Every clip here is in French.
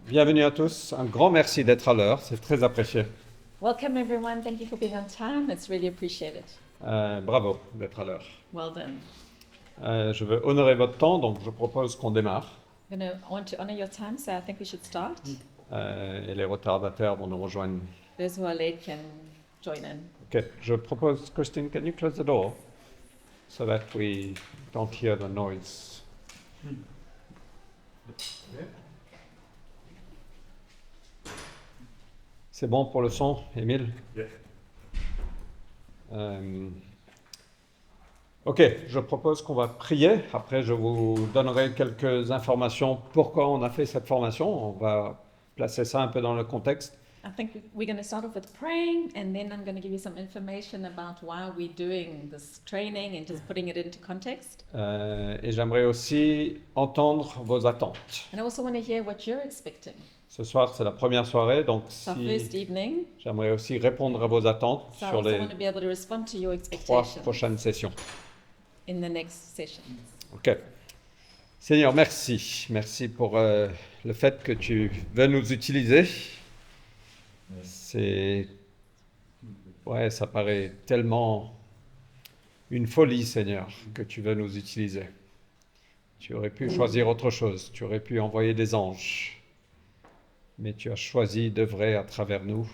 Bienvenue à tous. Un grand merci d'être à l'heure. C'est très apprécié. Welcome everyone. Thank you for being on time. It's really appreciated. Bravo d'être à l'heure. Well done. Je veux honorer votre temps, donc je propose qu'on démarre. I want to honor your time, so I think we should start. Et les retardataires vont nous rejoindre. Those who are late can join in. Ok. Je propose, Christine, can you close the door so that we don't hear the noise? C'est bon pour le son, Émile? Ok, je propose qu'on va prier. Après, je vous donnerai quelques informations pourquoi on a fait cette formation. On va placer ça un peu dans le contexte. I think we're going to start off with praying, and then I'm going to give you some information about why we're doing this training and just putting it into context. Et j'aimerais aussi entendre vos attentes. And I also want to hear what you're expecting. Ce soir, c'est la première soirée, donc It's our first evening, j'aimerais aussi répondre à vos attentes so I sur also les want to be able to respond to your 3 expectations prochaines sessions. in the next sessions. Ok. Seigneur, merci. Merci pour le fait que tu veux nous utiliser. Ouais, ça paraît tellement une folie, Seigneur, que tu veux nous utiliser. Tu aurais pu choisir autre chose. Tu aurais pu envoyer des anges. Mais tu as choisi d'œuvrer à travers nous.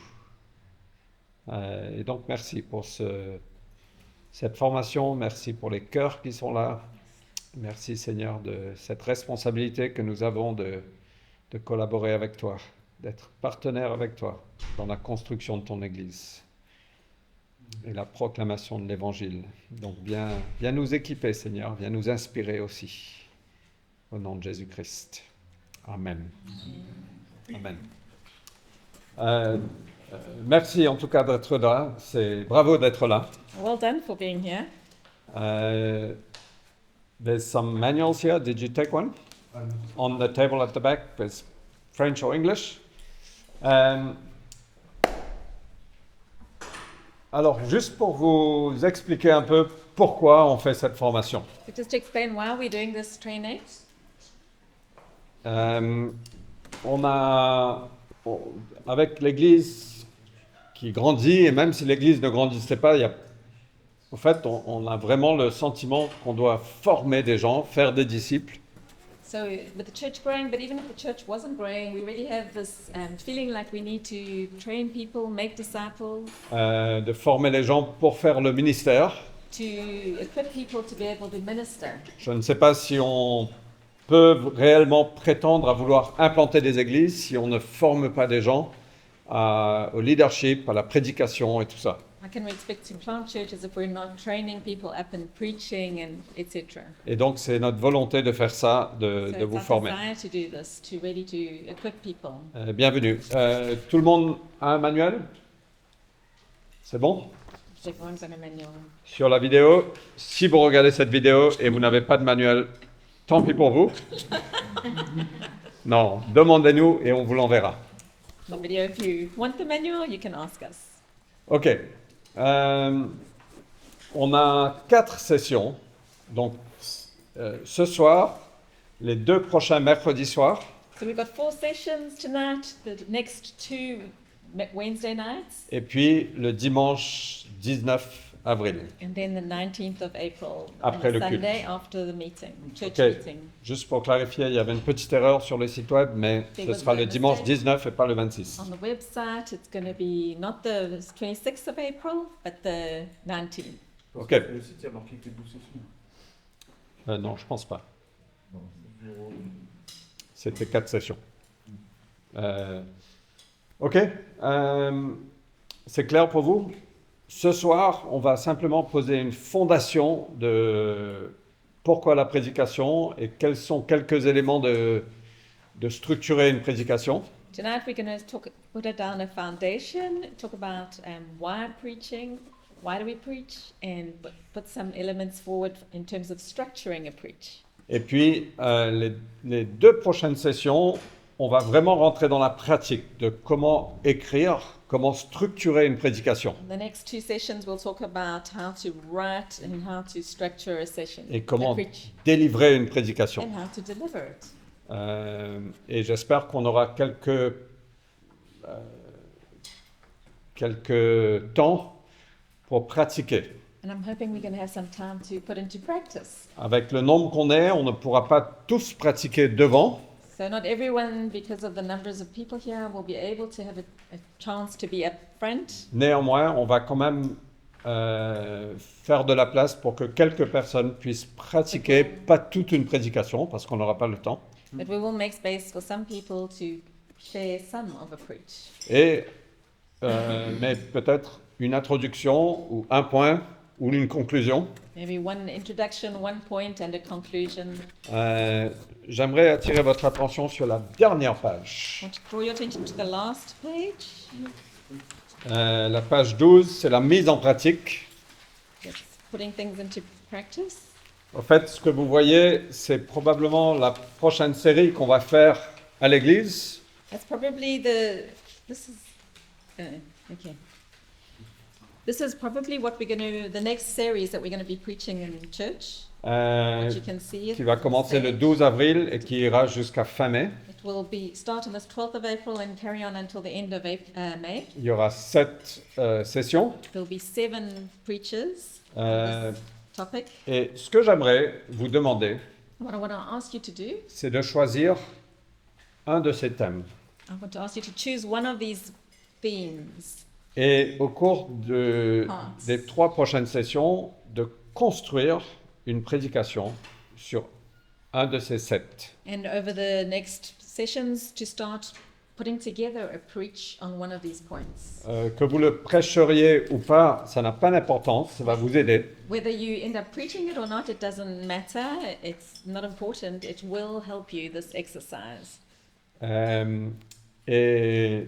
Et donc, merci pour cette formation. Merci pour les cœurs qui sont là. Merci, Seigneur, de cette responsabilité que nous avons de collaborer avec toi, d'être partenaire avec toi dans la construction de ton Église et la proclamation de l'Évangile. Donc, viens nous équiper, Seigneur. Viens nous inspirer aussi. Au nom de Jésus-Christ. Amen. Amen. Merci en tout cas d'être là. Bravo d'être là. Well done for being here. There's some manuals here. Did you take one? On the table at the back with French or English. Alors, juste pour vous expliquer un peu pourquoi on fait cette formation. Just to explain why we're doing this training. Avec l'Église qui grandit, et même si l'Église ne grandissait pas, en fait, on a vraiment le sentiment qu'on doit former des gens, faire des disciples. So with the church growing, but even if the church wasn't growing, we really have this feeling like we need to train people, make disciples. De former les gens pour faire le ministère. To equip people to be able to minister. Je ne sais pas si on peut réellement prétendre à vouloir implanter des églises si on ne forme pas des gens au leadership, à la prédication et tout ça. How can we expect to plant churches if we're not training people up in preaching and etc. Et donc c'est notre volonté de faire ça, de vous former. To do this, to really to equip people. Bienvenue. Tout le monde a un manuel? C'est bon? Everyone's on a manual. Sur la vidéo, si vous regardez cette vidéo et vous n'avez pas de manuel, tant pis pour vous. Non, demandez-nous et on vous l'enverra. The video, if you want the manual, you can ask us. Ok. On a 4 sessions. Donc, ce soir, les 2 prochains mercredis soirs. So we've got 4 sessions tonight, the next 2 Wednesday nights. Et puis le dimanche 19 avril. And then the 19th of April, Après le culte. Sunday after the meeting, church Okay. meeting. Juste pour clarifier, il y avait une petite erreur sur le site web, mais ce sera le dimanche 19 et pas le 26. On the website, it's going to be not the 26th of April, but the 19th. Ok. Le site, il y a marqué que 12 sessions. Non, je pense pas. Non, C'était 4 sessions. Ok. C'est clair pour vous? Ce soir, on va simplement poser une fondation de pourquoi la prédication et quels sont quelques éléments de structurer une prédication. Tonight we're going to put it down a foundation, talk about why preaching, why do we preach, and put some elements forward in terms of structuring a preach. Et puis, les 2 prochaines sessions, on va vraiment rentrer dans la pratique de comment écrire, comment structurer une prédication. The next 2 sessions we'll talk about how to write and how to structure a session. Et comment a preach, délivrer une prédication. and how to deliver it. Et j'espère qu'on aura quelques temps pour pratiquer. And I'm hoping we're going to have some time to put into practice. Avec le nombre qu'on est, on ne pourra pas tous pratiquer devant, So not everyone, because of the numbers of people here, will be able to have a chance to be up front. néanmoins, on va quand même faire de la place pour que quelques personnes puissent pratiquer, pas toute une prédication, parce qu'on n'aura pas le temps. But we will make space for some people to share some of a preach. Et, mais peut-être une introduction ou un point ou une conclusion. Maybe one introduction, one point, and a conclusion. J'aimerais attirer votre attention sur la dernière page. I want to draw your attention to the last page. La page 12, c'est la mise en pratique. It's putting things into practice. En fait, ce que vous voyez, c'est probablement la prochaine série qu'on va faire à l'église. That's probably this is, okay. This is probably the next series that we're going to be preaching in church. As you can see it. Qui va commencer le 12 avril et qui ira jusqu'à fin mai. It will start on the 12th of April and carry on until the end of May. Il y aura 7 sessions. There will be 7 preachers on Euh, this topic. et ce que j'aimerais vous demander, What I want to ask you to do, c'est de choisir un de ces thèmes. I want to ask you to choose one of these themes. Et au cours Parts. des 3 prochaines sessions, de construire une prédication sur un de ces 7. And over the next sessions, to start putting together a preach on one of these points. Que vous le prêcheriez ou pas, ça n'a pas d'importance, ça va vous aider. Whether you end up preaching it or not, it doesn't matter. It's not important. It will help you, this exercise. Euh, et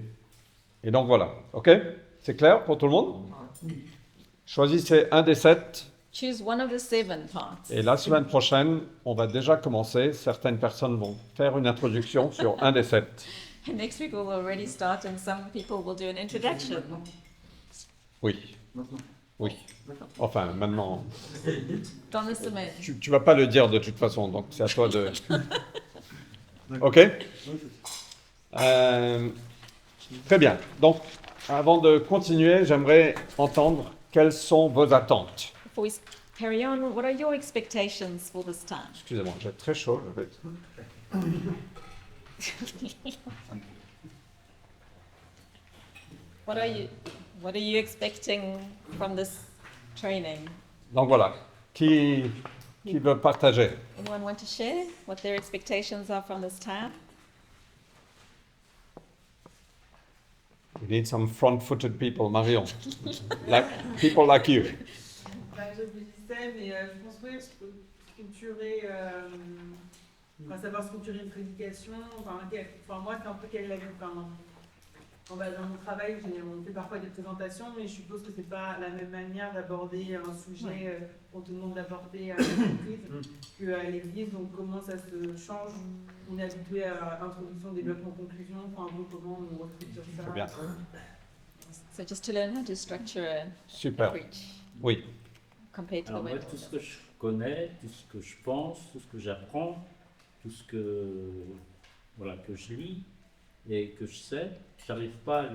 donc voilà, ok? C'est clair pour tout le monde? Choisissez un des 7 Choose one of the 7 parts. et la semaine prochaine, on va déjà commencer. Certaines personnes vont faire une introduction sur un des 7. And next week we'll already start and some people will do an introduction. Oui, Maintenant. oui. Enfin, maintenant, Dans la semaine. tu vas pas le dire de toute façon, donc c'est à toi de... Ok? Très bien. Donc, avant de continuer, j'aimerais entendre quelles sont vos attentes. Before we carry on, what are your expectations for this time? Excusez-moi, j'ai très chaud. What are you expecting from this training? Donc voilà, qui veut partager? Anyone want to share what their expectations are from this time? We need some front-footed people, Marion. Like, people like you. Bah, je vous disais, mais je pense que structurer, savoir structurer une prédication, moi c'est un peu quelle est dans mon travail, on fait parfois des présentations, mais je suppose que c'est pas la même manière d'aborder un sujet qu'on te demande d'aborder à l'entreprise qu'à l'église. Donc comment ça se change? On est habitué à introduction, développement, conclusion. Enfin, comment on restructure ça? Très bien. So just to learn how to structure a Super. preach Oui. compared to Alors the moi, way. tout ce que je connais, tout ce que je pense, tout ce que j'apprends, tout ce que, voilà, que je lis et que je sais, j'arrive pas à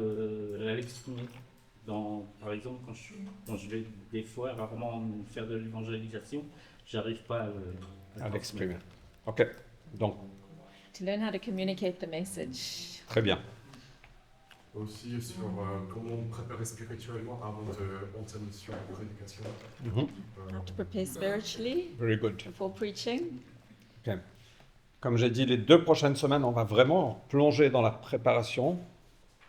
l'exprimer. Par exemple, quand je vais des fois rarement faire de l'évangélisation, j'arrive pas À l'exprimer. Ok. Donc, To learn how to communicate the message. très bien. Aussi sur comment préparer spirituellement avant d'entamer sur la prédication. Mhm. How to prepare spiritually Very good. before preaching. Ok. Comme j'ai dit, les 2 prochaines semaines, on va vraiment plonger dans la préparation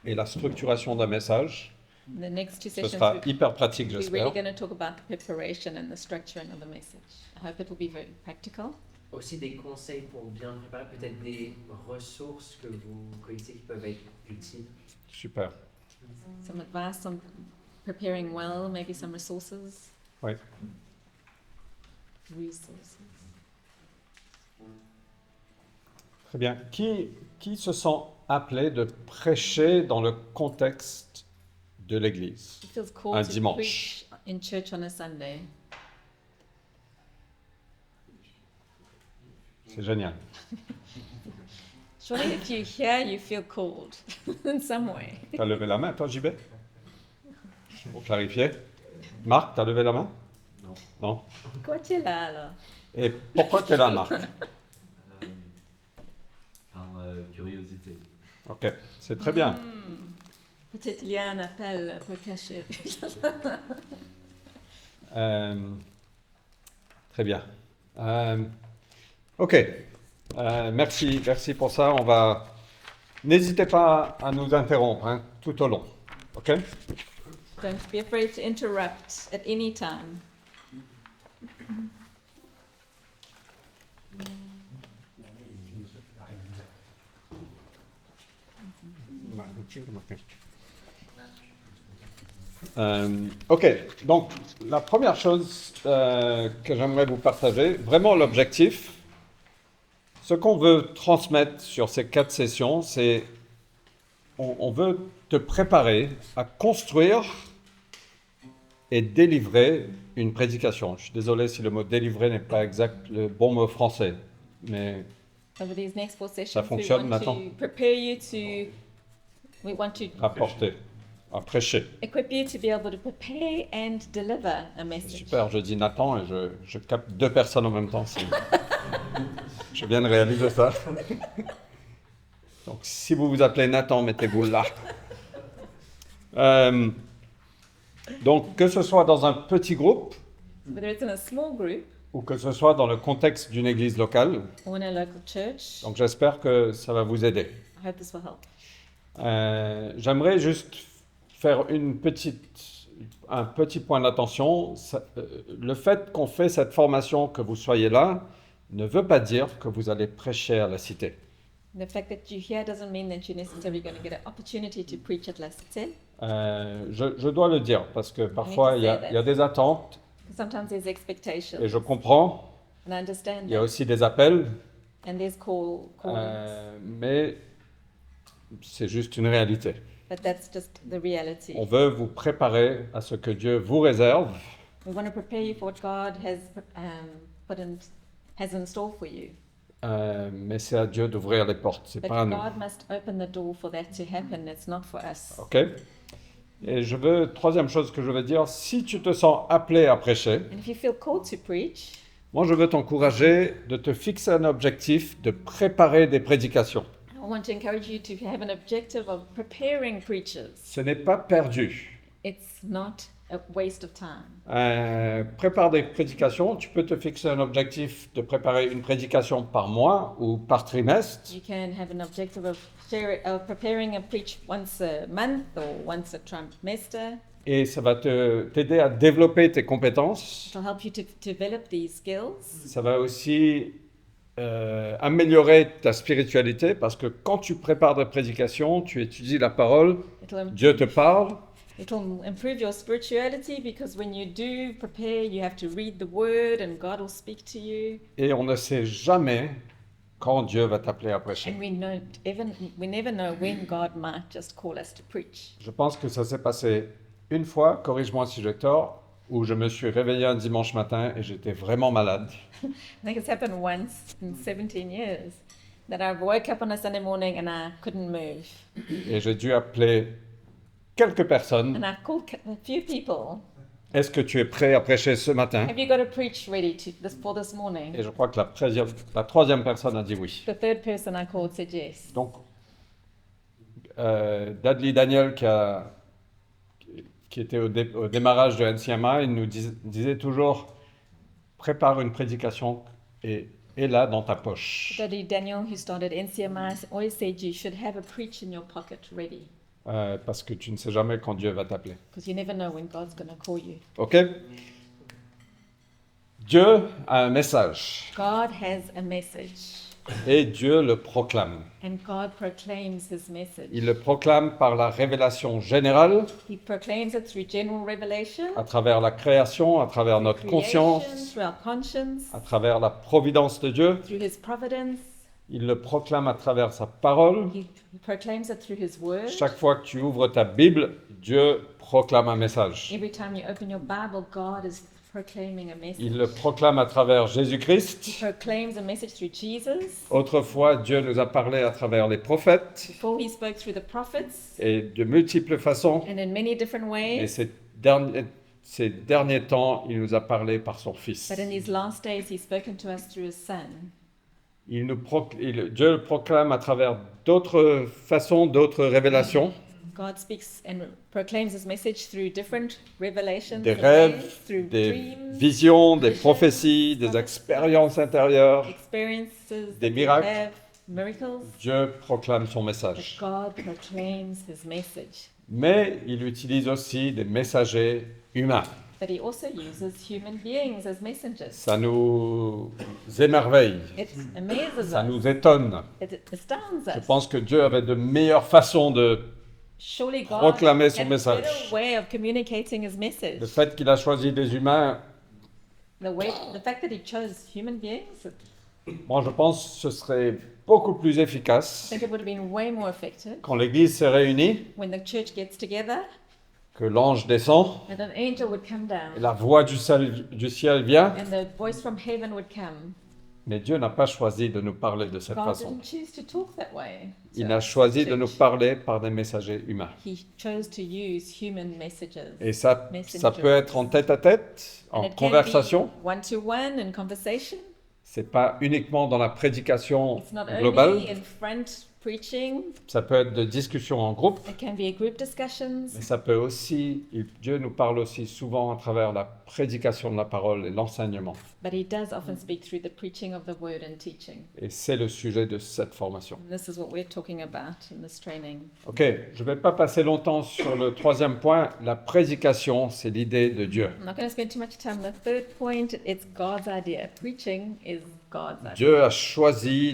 et la structuration d'un message. In the next 2 Ce sessions, sera hyper pratique, we're really j'espère. going to talk about the preparation and the structuring of the message. I hope it will be very practical. Aussi des conseils pour bien préparer, peut-être des ressources que vous connaissez qui peuvent être utiles. Super. Some advice on preparing well, maybe some resources. Oui. Resources. Très bien. Qui se sent appelé de prêcher dans le contexte de l'Église? It feels Un called to dimanche. preach in church on a Sunday. C'est génial. Surely if you're here, you feel called in some way. Tu as levé la main, toi, JB? Pour clarifier. Marc, tu as levé la main? Non. Non. Pourquoi tu es là alors? Et pourquoi tu es là, Marc? Par curiosité. Ok, c'est très bien. Peut-être il y a un appel un peu caché. Très bien. Ok. Merci pour ça. N'hésitez pas à nous interrompre hein, tout au long. Ok? Don't be afraid to interrupt at any time. Ok, donc la première chose que j'aimerais vous partager, vraiment l'objectif, ce qu'on veut transmettre sur ces 4 sessions, c'est on veut te préparer à construire et délivrer une prédication. Je suis désolé si le mot délivrer n'est pas exact le bon mot français, mais Over these next 4 sessions, Ça fonctionne we want maintenant? to prepare you to, we want to apporter, à prêcher. equip you to be able to prepare and deliver a message. Super, je dis Nathan et je capte 2 personnes en même temps. Je viens de réaliser ça. Donc, si vous vous appelez Nathan, mettez-vous là. Donc, que ce soit dans un petit groupe Whether it's in a small group ou que ce soit dans le contexte d'une église locale, or in a local church, donc j'espère que ça va vous aider. I hope this will help. J'aimerais juste faire un petit point d'attention. Le fait qu'on fait cette formation, que vous soyez là, ne veut pas dire que vous allez prêcher à la cité. The fact that you're here doesn't mean that you're necessarily going to get an opportunity to preach at La Cité. Je dois le dire parce que parfois il y a des attentes Sometimes there's expectations, et je comprends. and I understand Il y a that. aussi des appels, And there's callings, mais c'est juste une réalité. but that's just the reality. On veut vous préparer à ce que Dieu vous réserve, We want to prepare you for what God has in store for you. mais c'est à Dieu d'ouvrir les portes, c'est But pas à nous. God must open the door for that to happen. It's not for us. Ok? Et troisième chose que je veux dire, si tu te sens appelé à prêcher, And if you feel called to preach, moi je veux t'encourager de te fixer un objectif de préparer des prédications. I want to encourage you to have an objective of preparing preachers. Ce n'est pas perdu. It's not a waste of time. Prépare des prédications, tu peux te fixer un objectif de préparer une prédication par mois ou par trimestre. You can have an objective of preparing a preach once a month or once a trimester. Et ça va t'aider à développer tes compétences. It will help you to develop these skills. Ça va aussi améliorer ta spiritualité parce que quand tu prépares des prédications, tu étudies la parole, Dieu te parle. It will improve your spirituality because when you do prepare, you have to read the word and God will speak to you. Et on ne sait jamais quand Dieu va t'appeler à prêcher. And we never know when God might just call us to preach. Je pense que ça s'est passé une fois, corrige-moi si j'ai tort, où je me suis réveillé un dimanche matin et j'étais vraiment malade. I think it's happened once in 17 years that I woke up on a Sunday morning and I couldn't move. Et j'ai dû appeler quelques personnes. And I called a few people. Est-ce que tu es prêt à prêcher ce matin? Have you got a preach ready for this morning? Et je crois que la troisième personne a dit oui. The third person I called said yes. Donc, Dudley Daniel, qui était au démarrage de NCMA, il nous disait toujours prépare une prédication et là dans ta poche. Daddy Daniel, who started NCMI, always said you should have a preach in your pocket ready Parce que tu ne sais jamais quand Dieu va t'appeler. because you never know when God's going to call you. Ok? Dieu a un message God has a message et Dieu le proclame. and God proclaims his message. Il le proclame par la révélation générale, He proclaims it through general revelation, à travers la création, à travers notre conscience, creation, through our conscience, à travers la providence de Dieu. through his providence. Il le proclame à travers sa parole. He proclaims it through his word. Chaque fois que tu ouvres ta Bible, Dieu proclame un message. Every time you open your Bible, God is proclaiming a message. Il le proclame à travers Jésus-Christ. He proclaims a message through Jesus. Autrefois, Dieu nous a parlé à travers les prophètes Before he spoke through the prophets et de multiples façons. and in many different Et ways. ces derniers temps, il nous a parlé par son Fils. But in these last days, he's spoken to us through his Son. Dieu le proclame à travers d'autres façons, d'autres révélations, God speaks and proclaims his message through different revelations, des and rêves, ways, through des dreams, visions, des prophéties, des expériences intérieures. experiences, des that we miracles. have, miracles. Dieu proclame son But message. God proclaims his message. Mais il utilise aussi des messagers humains. But he also uses human beings as messengers. Ça nous émerveille, It amazes ça us. nous étonne. It astounds Je us. pense que Dieu avait de meilleures façons de Surely God proclamer had son a message. better way of communicating his Le message. fait qu'il a choisi des humains, The fact that he chose human beings, I moi je pense que ce serait beaucoup plus efficace think it would have been way more effective quand l'Église s'est réunie, when the church gets together que l'ange descend, and an angel would come et down la voix du ciel vient. and the voice from heaven would come. Mais Dieu n'a pas choisi de nous parler de cette God façon. didn't choose to talk that way. Il to a choisi de church. nous parler par des messagers humains. He chose to use human messages. Et ça Messengers. peut être en tête-à-tête, And en it can conversation. be one-to-one in conversation. C'est pas uniquement dans la prédication It's not globale. only in front preaching. Ça peut être de discussions en groupe. It can be group discussions. Mais ça peut aussi, Dieu nous parle aussi souvent à travers la prédication de la parole et l'enseignement. But he does often speak through the preaching of the word and teaching. Et c'est le sujet de cette formation. And this is what we're talking about in this training. Ok, je ne vais pas passer longtemps sur le troisième point. La prédication, c'est l'idée de Dieu. I'm not going to spend too much time. The third point, it's God's idea. Preaching is God's idea. Dieu a choisi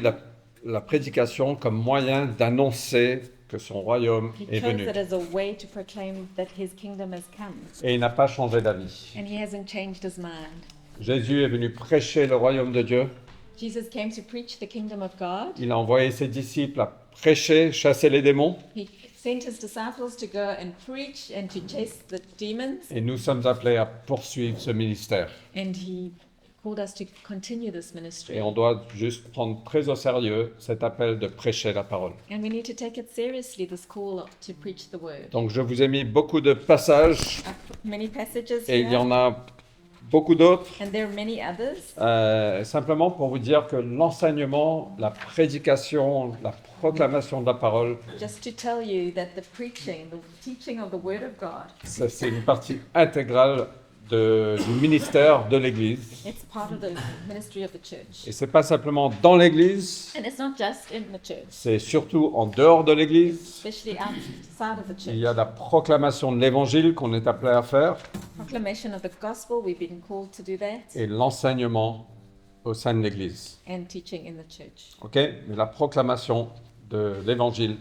la prédication comme moyen d'annoncer que son royaume He est chose venu. it as a way to proclaim that his kingdom has come. Et il n'a pas changé d'avis. And he hasn't changed his mind. Jésus est venu prêcher le royaume de Dieu. Jesus came to preach the kingdom of God. Il a envoyé ses disciples à prêcher, chasser les démons. He sent his disciples to go and preach and to chase the demons. Et nous sommes appelés à poursuivre ce ministère. And he called us to continue this ministry. Et on doit juste prendre très au sérieux cet appel de prêcher la parole. And we need to take it seriously, this call to preach the word. Donc je vous ai mis beaucoup de passages I've put many passages et il y here, en a beaucoup d'autres. and there are many others. Simplement pour vous dire que l'enseignement, la prédication, la proclamation de la parole, Just to tell you that the preaching, the teaching of the word of God, ça, c'est une partie intégrale du ministère de l'Église. it's part of the ministry of the church. Et c'est pas simplement dans l'Église, And it's not just in the church, c'est surtout en dehors de l'Église. especially outside of the Il y a church. la proclamation de l'Évangile qu'on est appelé à faire Proclamation of the gospel, we've been called to do that, et l'enseignement au sein de l'Église. and teaching in the church. Ok? Mais la proclamation de l'Évangile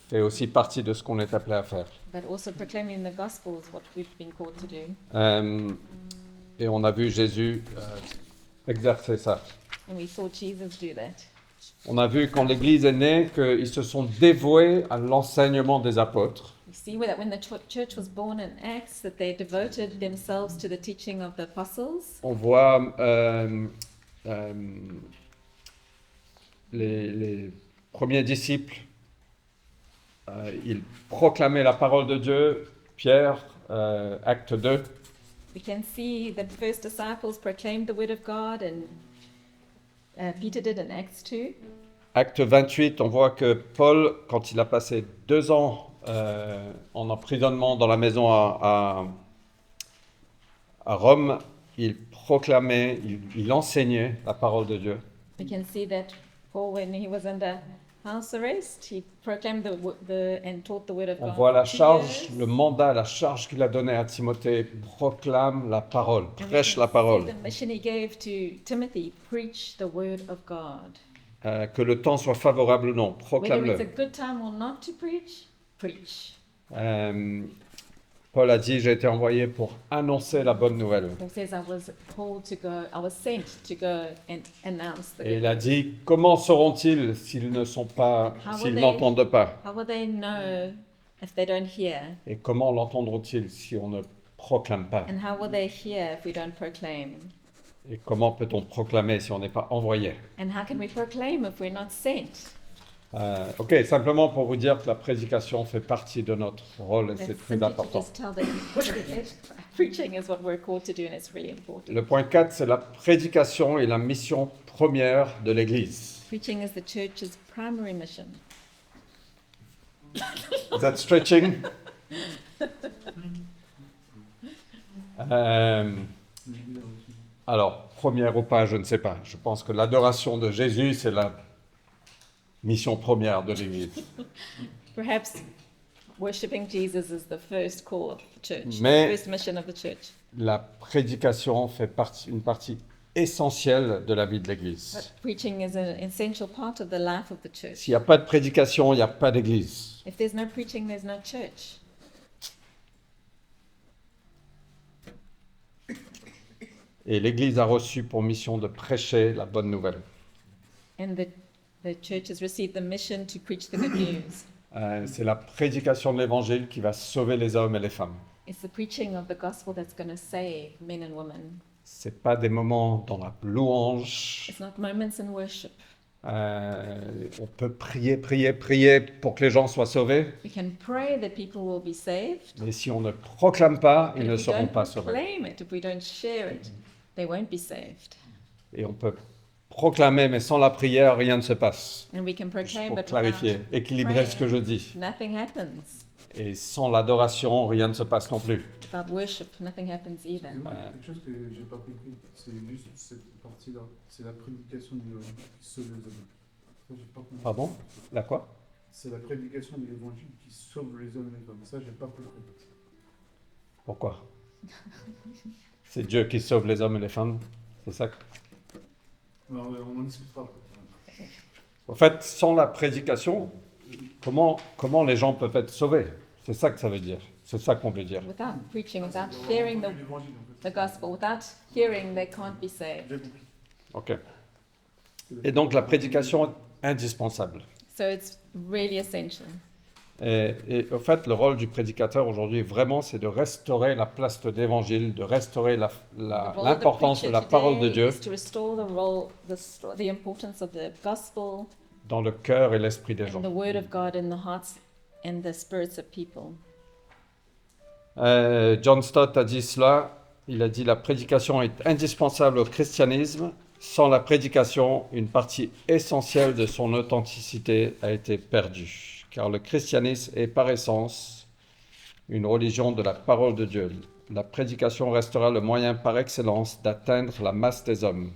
fait aussi partie de ce qu'on est appelé à faire. But also proclaiming the gospel is what we've been called to do. Et on a vu Jésus exercer ça. And we saw Jesus do that. On a vu quand l'Église est née qu'ils se sont dévoués à l'enseignement des apôtres. We see that when the church was born in Acts, that they devoted themselves to the teaching of the apostles. On voit les premiers disciples, ils proclamaient la parole de Dieu. Pierre, acte 2. We can see that first disciples proclaimed the word of God, and Peter did in Acts 2. Acte 28, on voit que Paul, quand il a passé 2 ans en emprisonnement dans la maison à Rome, il proclamait, il enseignait la parole de Dieu. We can see that Paul, when he was under house arrest, he proclaimed and taught the word of On God. voit la for 2 charge, years. le mandat, la charge qu'il a donnée à Timothée, proclame la parole, And we prêche can la see parole. the mission he gave to Timothy, preach the word of God. Que le temps soit favorable ou non, Whether it's a proclame-le. good time or not to preach, preach. Paul a dit, j'ai été envoyé pour annoncer la bonne nouvelle. Paul says, I was called to go, I was sent to go and announce the Et good il a news. dit, comment sauront-ils s'ils ne sont pas, How will s'ils they- n'entendent pas? How will they know if they don't hear? Et comment l'entendront-ils si on ne proclame pas? And how will they hear if we don't proclaim? Et comment peut-on proclamer si on n'est pas envoyé? And how can we proclaim if we're not sent? Ok, simplement pour vous dire que la prédication fait partie de notre rôle et That's c'est très simply to important. just tell that preaching is what we're called to do and it's really important. Le point 4, c'est la prédication et la mission première de l'Église. Preaching is the church's primary mission. Is that stretching? Alors, première ou pas, je ne sais pas. Je pense que l'adoration de Jésus, c'est la mission première de l'Église. Perhaps worshipping Jesus is the first call of the church, Mais- the first mission of the church. La prédication fait une partie essentielle de la vie de l'Église. But preaching is an essential part of the life of the church. S'il n'y a pas de prédication, il n'y a pas d'Église. If there's no preaching, there's no church. Et l'Église a reçu pour mission de prêcher la bonne nouvelle. And the church has received the mission to preach the good news. C'est la prédication de l'Évangile qui va sauver les hommes et les femmes. It's the preaching of the gospel that's going to save men and women. C'est pas des moments dans la louange. It's not moments in worship. On peut prier pour que les gens soient sauvés, We can pray that people will be saved. mais si on ne proclame pas, But ils ne if we seront don't pas sauvés. proclaim it, if we don't share it, they won't be saved. Et on peut proclamer, mais sans la prière, rien ne se passe. And we can Juste proclaim, pour but clarifier, without équilibrer ce que je dis. nothing happens. Et sans l'adoration, rien ne se passe non plus. Without worship, nothing happens either. Excusez-moi, il y a quelque chose que j'ai pas compris. C'est juste cette partie-là. C'est la prédication de l'évangile qui sauve les hommes. Ça, j'ai pas compris. Pardon? La quoi? C'est la prédication de l'évangile qui sauve les hommes et les femmes. Ça, j'ai pas compris. Pourquoi? C'est Dieu qui sauve les hommes et les femmes. C'est ça. Alors, on en discutera. En fait, sans la prédication, comment les gens peuvent être sauvés? C'est ça que ça veut dire. C'est ça qu'on veut dire. Without preaching, without sharing L'évangile, en fait. the gospel, without hearing, they can't be saved. J'ai compris. Ok. Et donc la prédication est indispensable. So it's really essential. Et au fait, le rôle du prédicateur aujourd'hui, vraiment, c'est de restaurer la place de l'évangile, de restaurer The role of the l'importance de preacher la parole de today Dieu is to restore the role, the importance of the gospel dans le cœur et l'esprit des and gens. the word of God in the hearts and the spirits of people. John Stott a dit cela. Il a dit la prédication est indispensable au christianisme. Sans la prédication, une partie essentielle de son authenticité a été perdue. Car le christianisme est par essence une religion de la parole de Dieu. La prédication restera le moyen par excellence d'atteindre la masse des hommes.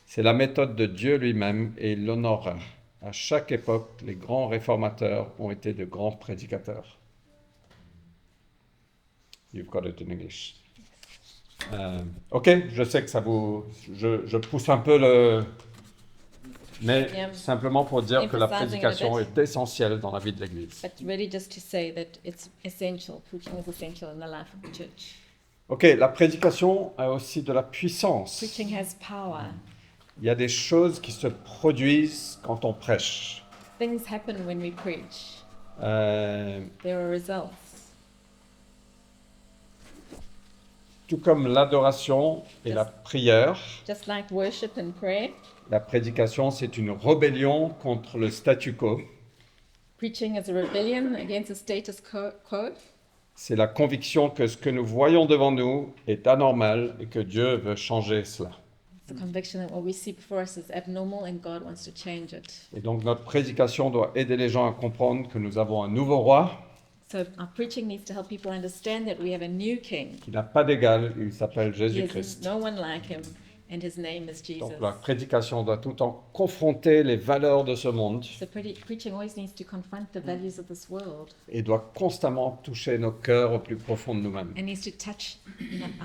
C'est la méthode de Dieu lui-même et il l'honorera. À chaque époque, les grands réformateurs ont été de grands prédicateurs. You've got it in English. Ok, je sais que ça vous... Je pousse un peu le... Mais Yeah. simplement pour dire que la Emphasizing it a prédication bit. est essentielle dans la vie de l'Église. But really just to say that it's essential, preaching is essential in the life of the church. Ok, la prédication a aussi de la puissance. Preaching has power. Il y a des choses qui se produisent quand on prêche. Things happen when we preach. Euh, There are results. tout comme l'adoration et la prière, Just like worship and prayer, la prédication, c'est une rébellion contre le statu quo. preaching is a rebellion against the status quo. C'est la conviction que ce que nous voyons devant nous est anormal et que Dieu veut changer cela. It's the conviction that what we see before us is abnormal and God wants to change it. Et donc notre prédication doit aider les gens à comprendre que nous avons un nouveau roi So our preaching needs to help people understand that we have a new king. qui n'a pas d'égal, il s'appelle He has Jésus-Christ. no one like him, and his name is Jesus. Donc la prédication doit tout le temps confronter les valeurs de ce monde So preaching always needs to confront the values of this world et doit constamment toucher nos cœurs au plus profond de nous-mêmes. and needs to touch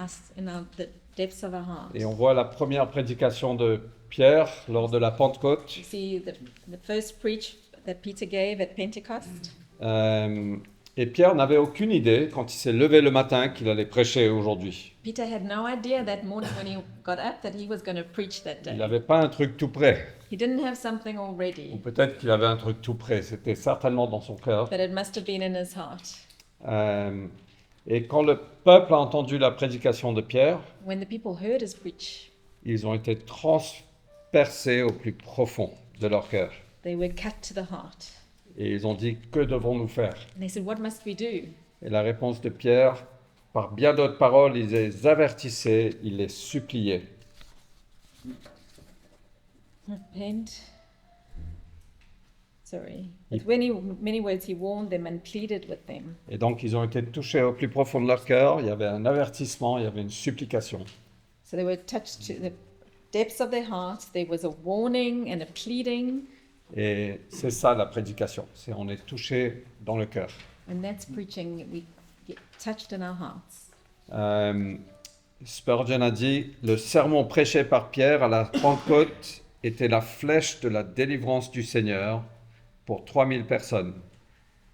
us in the depths of our hearts. Et on voit la première prédication de Pierre lors de la Pentecôte. You see the first preach that Peter gave at Pentecost. Et Pierre n'avait aucune idée, quand il s'est levé le matin, qu'il allait prêcher aujourd'hui. Peter had no idea that morning when he got up that he was going to preach that Il day. n'avait pas un truc tout prêt. He didn't have something Ou already, peut-être qu'il avait un truc tout prêt. C'était certainement dans son cœur. but it must have been in his heart. Euh, Et quand le peuple a entendu la prédication de Pierre, when the people heard his preach, ils ont été transpercés au plus profond de leur cœur. they were cut to the heart. Et ils ont dit, que devons-nous faire? And they said, what must we do? Et la réponse de Pierre, par bien d'autres paroles, il les avertissait, il les suppliait. Repent. Sorry. With many words he warned them and pleaded with them. Et donc ils ont été touchés au plus profond de leur cœur, il y avait un avertissement, il y avait une supplication. So they were touched to the depths of their hearts. There was a warning and a pleading. Et c'est ça la prédication, c'est on est touché dans le cœur. And that's preaching. We get touched in our hearts. Spurgeon a dit, le sermon prêché par Pierre à la Pentecôte était la flèche de la délivrance du Seigneur pour 3000 personnes.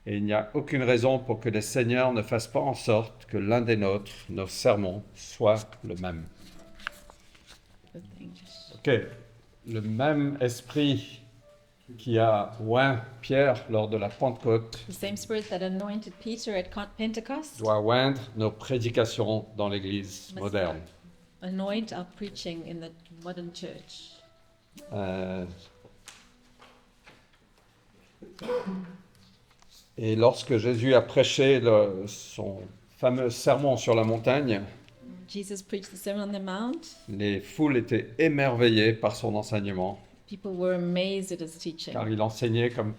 Et il n'y a aucune raison pour que le Seigneur ne fasse pas en sorte que l'un des nôtres, nos sermons, soit le même. Good thing. Ok, le même esprit qui a oint Pierre lors de la Pentecôte The same spirit that anointed Peter at Pentecost doit oindre nos prédications dans l'Église moderne. anoint our preaching in the modern church. Et lorsque Jésus a prêché son fameux sermon sur la montagne, Jesus preached the Sermon on the Mount. les foules étaient émerveillées par son enseignement, People were amazed at his teaching car il enseignait comme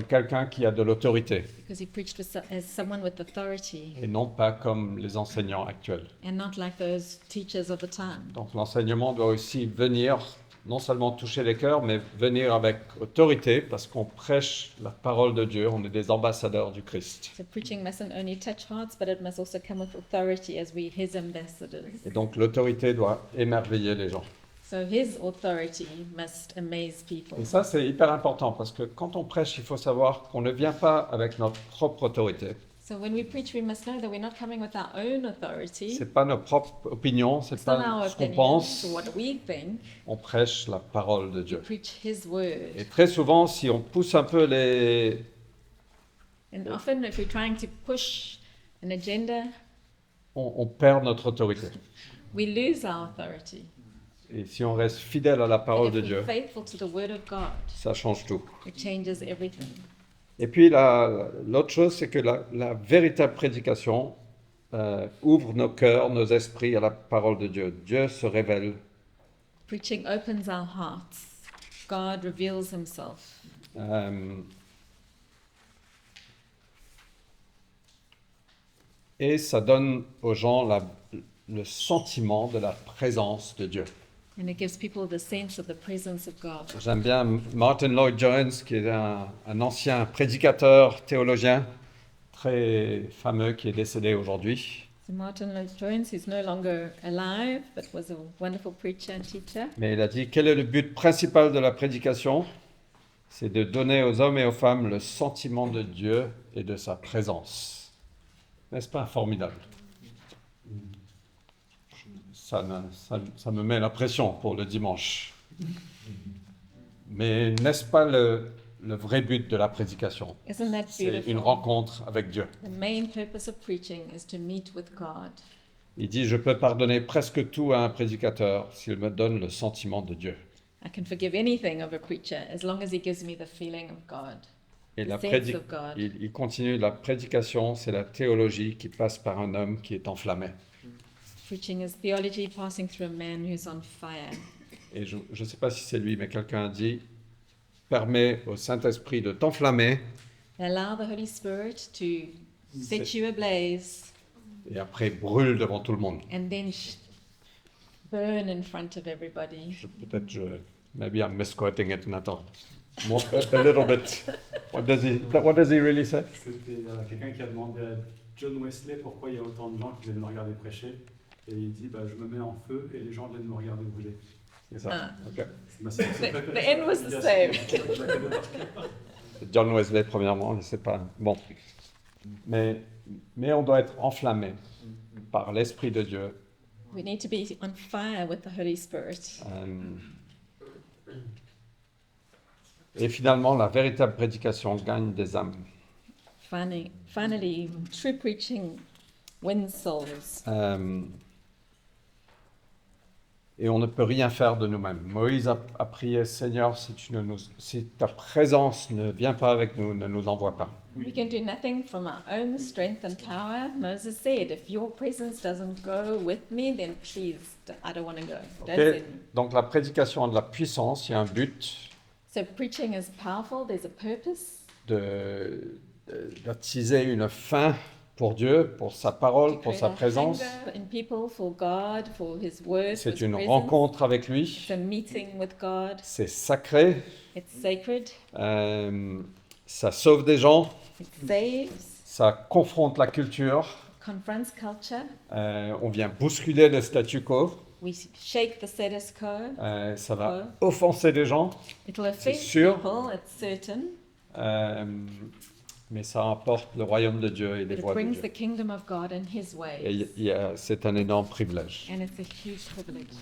quelqu'un qui a de l'autorité, because he preached as someone with authority et non pas comme les enseignants actuels. and not like those teachers of the time. Donc l'enseignement doit aussi venir, non seulement toucher les cœurs, mais venir avec autorité, parce qu'on prêche la parole de Dieu, on est des ambassadeurs du Christ. So preaching mustn't only touch hearts, but it must also come with authority as we his ambassadors. Et donc l'autorité doit émerveiller les gens. So his authority must amaze people. Et ça, c'est hyper important, parce que quand on prêche, il faut savoir qu'on ne vient pas avec notre propre autorité. So when we preach, we must know that we're not coming with our own authority. C'est pas nos propres opinions, c'est It's not our pas ce qu'on opinions pense. or what we think. On prêche la parole de We Dieu. preach his word. Et très souvent, si on pousse un peu les... And often if we're trying to push an agenda, on perd notre autorité. we lose our authority. Et si on reste fidèle à la parole But de if Dieu, we're faithful to the word of God, ça change tout. it changes everything. Et puis l'autre chose, c'est que la véritable prédication ouvre nos cœurs, nos esprits à la parole de Dieu. Dieu se révèle. Preaching opens our hearts. God reveals himself. Et ça donne aux gens le sentiment de la présence de Dieu. And it gives people the sense of the presence of God. J'aime bien Martin Lloyd-Jones, qui est un ancien prédicateur, théologien, très fameux, qui est décédé aujourd'hui. So Martin Lloyd-Jones, who's no longer alive, but was a wonderful preacher and teacher. Mais il a dit, quel est le but principal de la prédication? C'est de donner aux hommes et aux femmes le sentiment de Dieu et de sa présence. N'est-ce pas formidable? Ça me met la pression pour le dimanche. Mais n'est-ce pas le vrai but de la prédication? Isn't that C'est une beautiful? rencontre avec Dieu. The main purpose of preaching is to meet with God. Il dit, je peux pardonner presque tout à un prédicateur s'il me donne le sentiment de Dieu. I can forgive anything of a preacher as long as he gives me the feeling of God. Et The la sense of God. il continue, la prédication, c'est la théologie qui passe par un homme qui est enflammé. Preaching is theology passing through a man who's on fire. Et je ne sais pas si c'est lui, mais quelqu'un a dit, permets au Saint-Esprit de t'enflammer, Allow the Holy Spirit to set you ablaze et après brûle devant tout le monde. and then burn in front of everybody. Maybe I'm misquoting it, Nathan. More, a little bit. What does he really say? C'était quelqu'un qui a demandé à John Wesley pourquoi il y a autant de gens qui viennent me regarder prêcher. Et il dit, je me mets en feu et les gens viennent me regarder brûler. C'est ça. Ah. Ok. C'est ma séquence préférée. The end was the same. John Wesley, premièrement, je ne sais pas. Bon. Mais on doit être enflammé par l'Esprit de Dieu. We need to be on fire with the Holy Spirit. Et finalement, la véritable prédication gagne des âmes. Finally, true preaching win souls. Et on ne peut rien faire de nous-mêmes. Moïse a prié, Seigneur, si ta présence ne vient pas avec nous, ne nous envoie pas. We can do nothing from our own strength and power. Moses said, if your presence doesn't go with me, then please, I don't want to go. Don't Ok. send me. Donc la prédication a de la puissance, il y a un but So preaching is powerful, there's a purpose. d'attiser une faim pour Dieu, pour sa parole, To pour create sa a présence. hunger in people for God, for His word, for C'est His une presence. rencontre avec lui. It's a meeting with God. C'est sacré. It's sacred. Ça sauve des gens. It saves, Ça confronte la culture. confronts culture. On vient bousculer le statu quo. We shake the status quo. Ça va offenser des gens. It'll offend sûr. people, it's certain. Mais ça emporte le royaume de Dieu et les But it voies de brings Dieu. the kingdom of God and His Et ways. c'est un énorme privilège. And it's a huge privilege.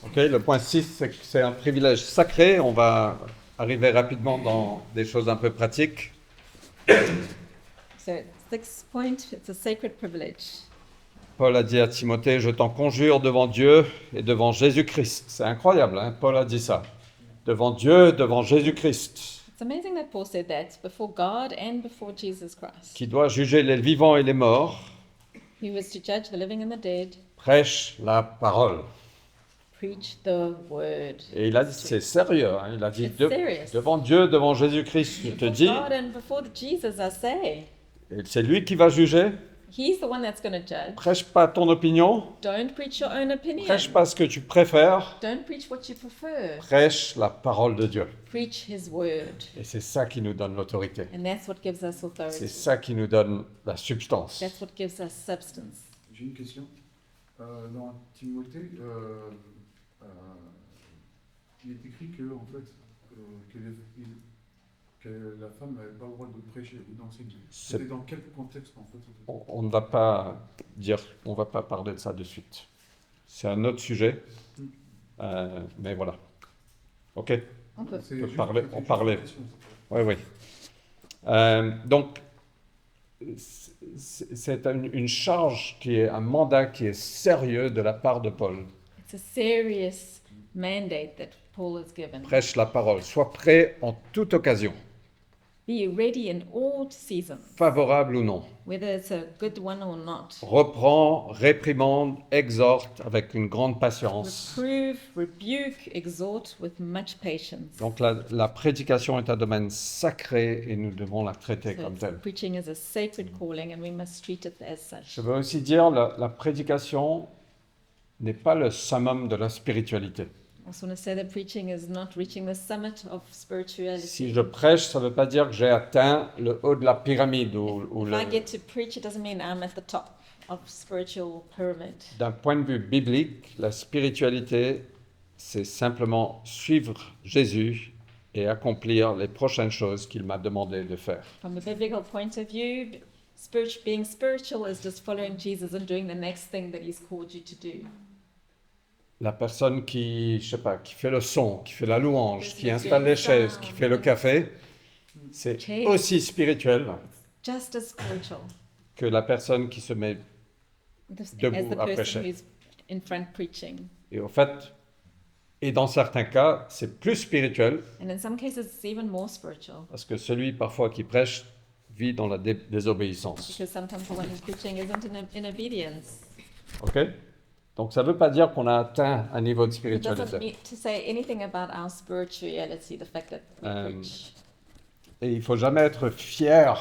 Ok, le point 6, c'est que c'est un privilège sacré. On va arriver rapidement dans des choses un peu pratiques. So, 6th point, it's a sacred privilege. Paul a dit à Timothée, je t'en conjure devant Dieu et devant Jésus-Christ. C'est incroyable, hein? Paul a dit ça. Devant Dieu, devant Jésus-Christ, It's amazing that Paul said that before God and before Jesus Christ. qui doit juger les vivants et les morts, He was to judge the living and the dead, prêche la parole. preach the word. Et il a dit, c'est sérieux, hein? Il a dit, It's serious. devant Dieu, devant Jésus-Christ, je te Before dis, God and before Jesus, I say, et c'est lui qui va juger. He's the one that's going to judge. Prêche pas ton opinion, Don't preach your own opinion. prêche pas ce que tu préfères, Don't preach what you prefer. prêche la parole de Dieu. Preach His word. Et c'est ça qui nous donne l'autorité. And that's what gives us C'est authority. ça qui nous donne la substance. That's what gives us substance. J'ai une question. Dans Timothée, il est écrit que, en fait, que la femme n'avait pas le droit de prêcher ou d'enseigner. C'est- C'était dans quel contexte, en fait? On ne va pas dire, on va pas parler de ça de suite. C'est un autre sujet, mais voilà. Ok. On peut. C'est peut juste- parler- c'est on juste parlait. une question. Oui, oui. Donc, c'est une charge qui est un mandat qui est sérieux de la part de Paul. It's a serious mandate that Paul has given. Prêche la parole. Sois prêt en toute occasion, Be ready in all seasons, favorable ou non. whether it's a good one or not. Reprends, réprimande, exhorte avec une grande patience. Reprove, rebuke, exhort with much patience. Donc la prédication est un domaine sacré et nous devons la traiter So comme it's- tel. preaching is a sacred calling and we must treat it as such. Je veux aussi dire, la prédication n'est pas le summum de la spiritualité. I also want to say that preaching is not reaching the summit of spirituality. Si je prêche, ça ne veut pas dire que j'ai atteint le haut de la pyramide ou If le... I get to preach, it doesn't mean I'm at the top of spiritual pyramid. D'un point de vue biblique, la spiritualité, c'est simplement suivre Jésus et accomplir les prochaines choses qu'il m'a demandé de faire. From a biblical point of view, being spiritual is just following Jesus and doing the next thing that He's called you to do. La personne qui, je sais pas, qui fait le son, qui fait la louange, qui Qui installe fait les ça. chaises, qui fait le café, c'est Ok. aussi spirituel Just as spiritual que la personne qui se met. as Debout the à person prêcher. who's in front preaching. Et au fait, et dans certains cas, c'est plus spirituel And in some cases, it's even more spiritual parce que celui parfois qui prêche vit dans la désobéissance. because sometimes the one who's preaching isn't in obedience. Ok? Donc ça ne veut pas dire qu'on a atteint un niveau de It doesn't spiritualité. mean to say anything about our spirituality, the fact that we preach. Et il faut jamais être fier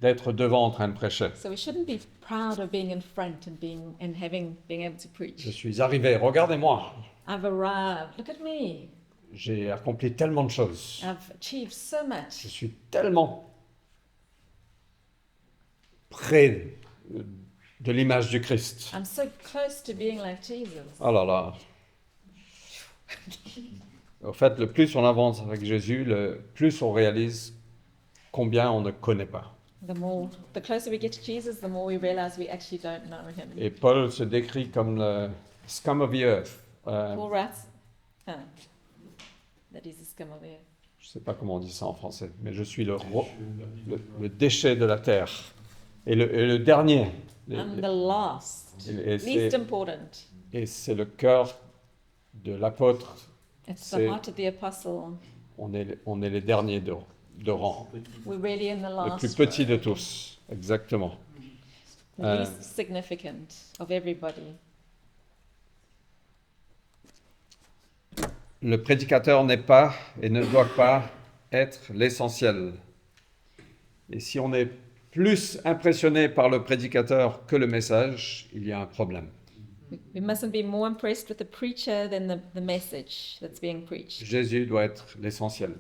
d'être devant en train de prêcher. So we shouldn't be proud of being in front and being able to Je preach. suis arrivé, regardez-moi, I've arrived. Look at me. j'ai accompli tellement de choses. I've achieved so Je much. suis tellement près de l'image du Christ. I'm so close to being like Jesus. Oh là là. Au fait, le plus on avance avec Jésus, le plus on réalise combien on ne connaît pas. The closer we get to Jesus, the more we realize we actually don't know Him. Et Paul se décrit comme le scum of the earth. Paul writes that he's a scum of the earth. Je ne sais pas comment on dit ça en français, mais je suis le déchet de la terre. Et le dernier And the last, et least c'est, important. et c'est le cœur de l'apôtre. It's C'est- the heart of the apostle. On est les derniers de rang. We're really in the Le last plus petit row. de tous, exactement. The least significant of everybody. Le prédicateur n'est pas et ne doit pas être l'essentiel. Et si on est plus impressionné par le prédicateur que le message, il y a un problème. We mustn't be more impressed with the preacher than the message that's being preached. Jésus doit être l'essentiel.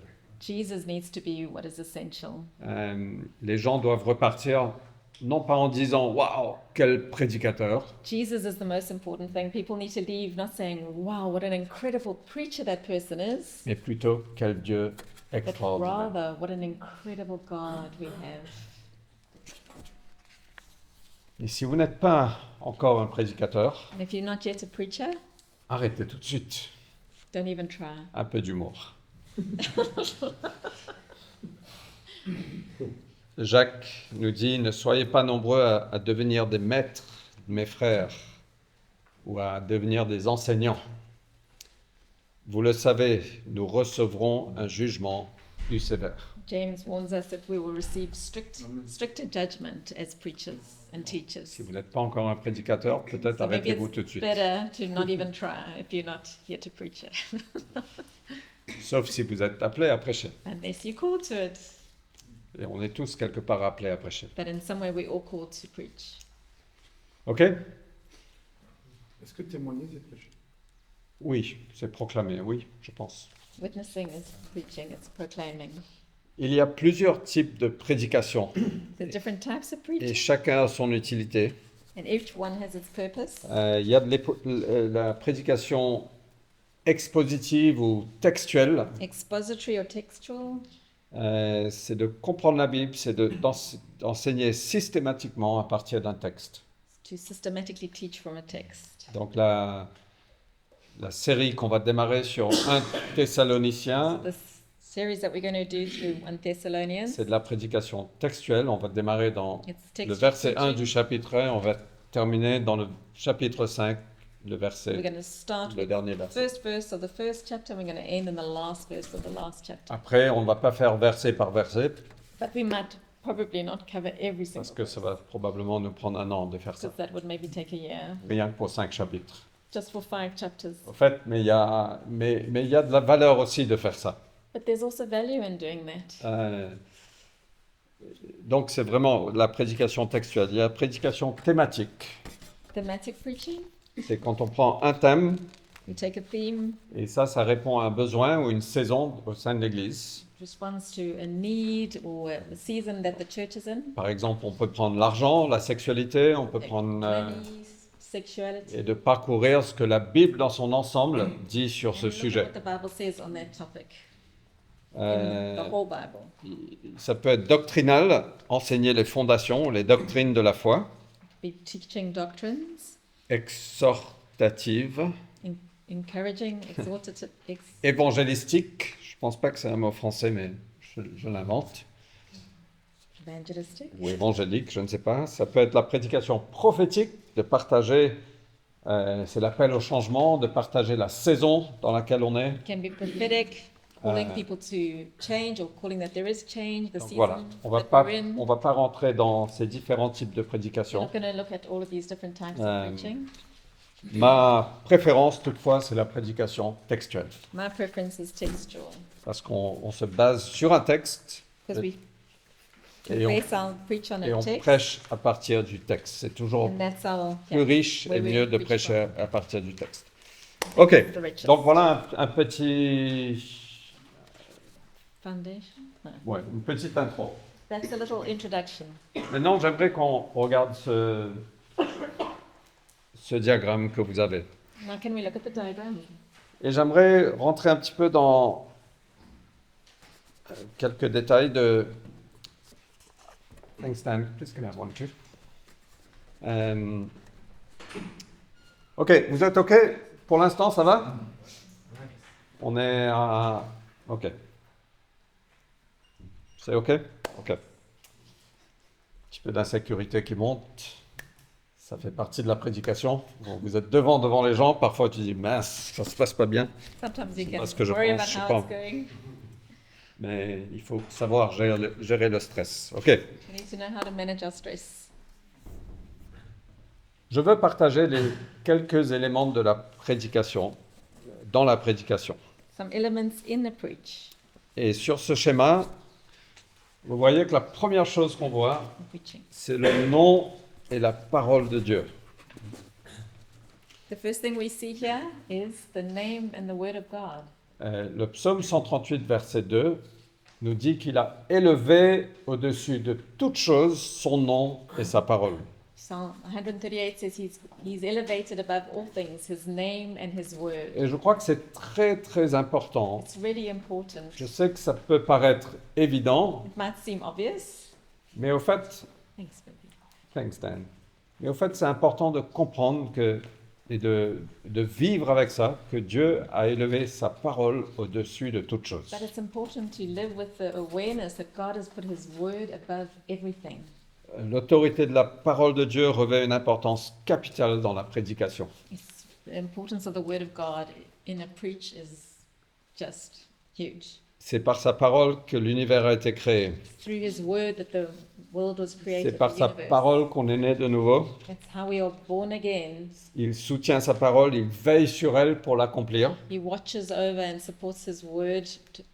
Jesus needs to be what is essential. Les gens doivent repartir non pas en disant waouh, quel prédicateur, Jesus is the most important thing. People need to leave not saying, wow, what an incredible preacher that person is, mais plutôt quel Dieu but extraordinaire. rather, what an incredible God we have. Et si vous n'êtes pas encore un prédicateur, And if you're not yet a preacher, arrêtez tout de suite. don't even try. Un peu d'humour. Jacques nous dit, ne soyez pas nombreux à devenir des maîtres, mes frères, ou à devenir des enseignants. Vous le savez, nous recevrons un jugement plus sévère. James warns us that we will receive stricter judgment as preachers and teachers. Si vous n'êtes pas encore un prédicateur, peut-être So maybe arrêtez-vous it's tout de suite. better to not even try if you're not yet a preacher, Sauf si vous êtes appelé à prêcher. unless you're called to it. Et on est tous quelque part appelés à prêcher. But in some way, we're all called to preach. OK? Est-ce que témoigner, c'est prêcher? Oui, c'est proclamé, oui, je pense. Witnessing is preaching, it's proclaiming. Il y a plusieurs types de prédication There's different types of et preaching, chacun a son utilité. and each one has its purpose. Il y a la prédication expositive ou textuelle. Expository or textual, C'est de comprendre la Bible, c'est d'enseigner systématiquement à partir d'un texte. to systematically teach from a text. Donc la série qu'on va démarrer sur 1 Thessaloniciens, This series that we're going to do through 1 Thessalonians, c'est de la prédication textuelle. On va démarrer dans it's le text verset 1 teaching. du chapitre 1, on va terminer dans le chapitre 5, le We're verset, going to start le with dernier the verset. first verse of the first chapter, and we're going to end in the last verse of the last chapter. Après, on ne va pas faire verset par verset, But we might probably not cover every parce single que ça va probablement nous prendre un an de faire ça. because that would maybe take a year, Rien que pour 5 chapitres. just for 5 chapters. Au fait, mais il y a de la valeur aussi de faire ça. But there's also value in doing that. Donc c'est vraiment la prédication textuelle. Il y a la prédication thématique. Thematic preaching, C'est quand on prend un thème, we take a theme, et ça répond à un besoin ou une saison au sein de l'Église. responds to a need or a season that the church is in. Par exemple, on peut prendre l'argent, la sexualité, on peut prendre... Money, sexuality. et de parcourir ce que la Bible dans son ensemble dit sur And ce look at sujet. what the Bible says on that topic, in Euh, the whole Bible. ça peut être doctrinal, enseigner les fondations, les doctrines de la foi, Be teaching doctrines, exhortative, encouraging, exhortative, évangélistique, je pense pas que c'est un mot français, mais je l'invente, evangelistic. ou évangélique, je ne sais pas. Ça peut être la prédication prophétique, de partager, c'est l'appel au changement, de partager la saison dans laquelle on est. It can be prophetic, calling Uh, people to change or calling that there is change, the Donc season voilà, on va that we're in. on va pas rentrer dans ces différents types de We're prédication. not going to look at all of these different types Um, of preaching. Ma préférence, toutefois, c'est la prédication textuelle, My preference is textual parce qu'on se base sur un texte because we et on, base our preach on et a on text, prêche à partir du texte. C'est toujours and that's our plus riche et where we mieux de preach prêcher à partir du texte. Ok, the richest donc voilà un petit, foundation. No. ouais, une petite intro. That's a little introduction. Maintenant, j'aimerais qu'on regarde ce diagramme que vous avez. Now, can we look at the diagram? Et j'aimerais rentrer un petit peu dans quelques détails de... Thanks, Dan. Please can I have one too? Ok, vous êtes ok? Pour l'instant, ça va? On est à... Ok. C'est ok? Ok. Un petit peu d'insécurité qui monte. Ça fait partie de la prédication. Bon, vous êtes devant les gens, parfois tu dis mince, ça se passe pas bien. Sometimes you C'est can pas ce que je worry pense, about je sais how pas. it's going. Mais il faut savoir gérer le stress. Ok. We need to know how to manage our stress. Je veux partager quelques éléments de la prédication, dans la prédication. Some elements in the preach, Et sur ce schéma, vous voyez que la première chose qu'on voit, in preaching. c'est le nom et la parole de Dieu. The first thing we see here is the name and the word of God. Le psaume 138, verset 2, nous dit qu'il a élevé au-dessus de toute chose son nom et sa parole. Psalm 138 says he's elevated above all things, his name and his word. Et je crois que c'est très, très important. It's really important. Je sais que ça peut paraître évident, It might seem obvious. mais au fait, Thanks, baby. thanks Dan. Mais au fait, c'est important de comprendre et de vivre avec ça, que Dieu a élevé sa parole au-dessus de toute chose. But it's important to live with the awareness that God has put his word above everything. L'autorité de la parole de Dieu revêt une importance capitale dans la prédication. The importance of the word of God in a preach is just huge. C'est par sa parole que l'univers a été créé. Through his word that the world was created. C'est par the sa universe. parole qu'on est né de nouveau. That's how we are born again. Il soutient sa parole, il veille sur elle pour l'accomplir. He watches over and supports his word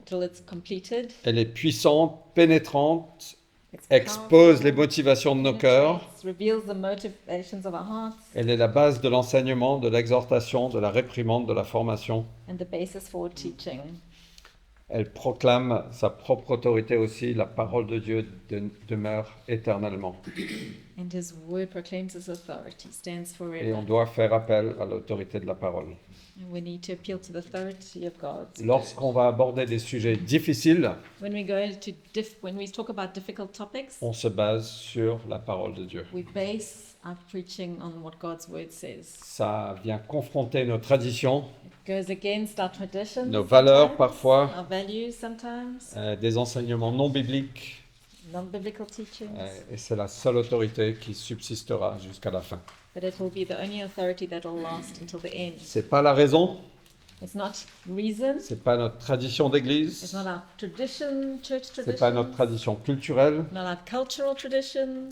till it's completed. Elle est puissante, pénétrante, It's expose powerful, les motivations de nos cœurs. penetrates, reveals the motivations of our hearts Elle est la base de l'enseignement, de l'exhortation, de la réprimande, de la formation. and the basis for teaching. Elle proclame sa propre autorité aussi. La parole de Dieu demeure éternellement. And his word proclaims his authority, stands Et on forever. doit faire appel à l'autorité de la parole. And we need to appeal to the authority of God. Lorsqu'on va aborder des sujets difficiles, When we talk about difficult topics, on se base sur la parole de Dieu. we base our preaching on what God's word says. Ça vient confronter nos traditions, It goes against our traditions, nos valeurs sometimes, parfois, our values sometimes, des enseignements non bibliques. non-biblical teachings. Et c'est la seule autorité qui subsistera jusqu'à la fin. But it will be the only authority that will last until the end. C'est pas la raison, It's not reason. c'est pas notre tradition It's d'église, not our tradition, church c'est tradition. pas notre tradition culturelle, Not our cultural traditions,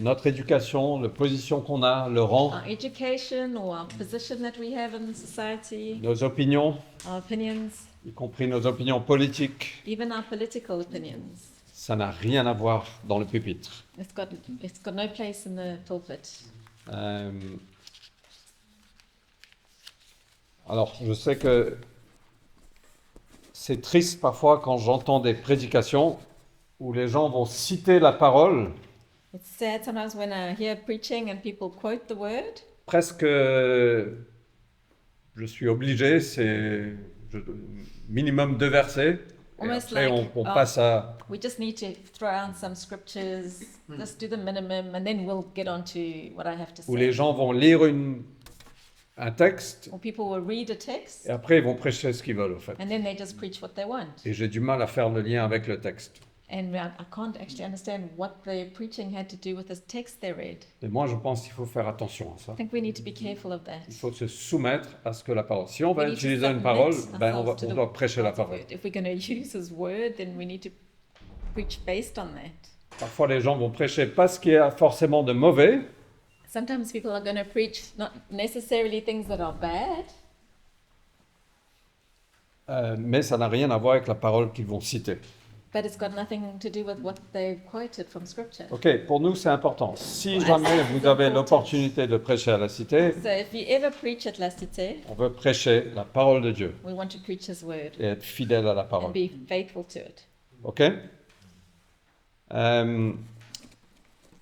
notre éducation, la position qu'on a, le rang, our education or our position that we have in society, nos opinions, our opinions, y compris nos opinions politiques. even our political opinions. Ça n'a rien à voir dans le pupitre. It's got no place in the pulpit. Alors, je sais que c'est triste parfois quand j'entends des prédications où les gens vont citer la parole, It's sad sometimes when I hear preaching and people quote the word. presque, je suis obligé, c'est minimum 2 versets, et Almost après like, on passe à... We just need to throw out some scriptures, just do the minimum, and then we'll get on to what I have to où les say. gens vont lire un texte, Or people will read a text, et après ils vont prêcher ce qu'ils veulent, au fait. and then they just preach what they want. Et j'ai du mal à faire le lien avec le texte. And I can't actually understand what the preaching had to do with the text they read. Et moi, je pense qu'il faut faire attention à ça. I think we need to be careful of that. Il faut se soumettre à ce que la parole. Si on va We need to utiliser une submit parole, ben ourselves to on the doit prêcher la God's parole. word. If we're going to use His word, then we need to preach based on that. Parfois, les gens vont prêcher pas ce qui est forcément de mauvais, Sometimes people are going to preach not necessarily things that are bad, mais ça n'a rien à voir avec la parole qu'ils vont citer. but it's got nothing to do with what they quoted from Scripture. Ok, pour nous, c'est important. Si Ouais, jamais c'est vous avez important. l'opportunité de prêcher à la cité, So if you ever preach at La Cité, on veut prêcher la parole de Dieu we want to preach His word et être fidèle à la and parole. be faithful to it. Ok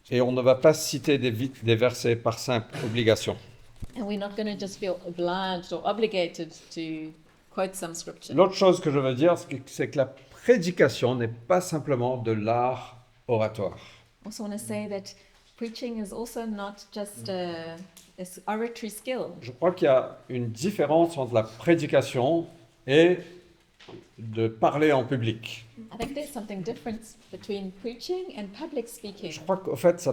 Et on ne va pas citer des versets par simple obligation. And we're not going to just feel obliged or obligated to quote some scripture. L'autre chose que je veux dire, c'est que la prédication n'est pas simplement de l'art oratoire. I also want to say that preaching is also not just a oratory skill. Je crois qu'il y a une différence entre la prédication et de parler en public. I think there's something different between preaching and public speaking. Je crois qu'au fait, ça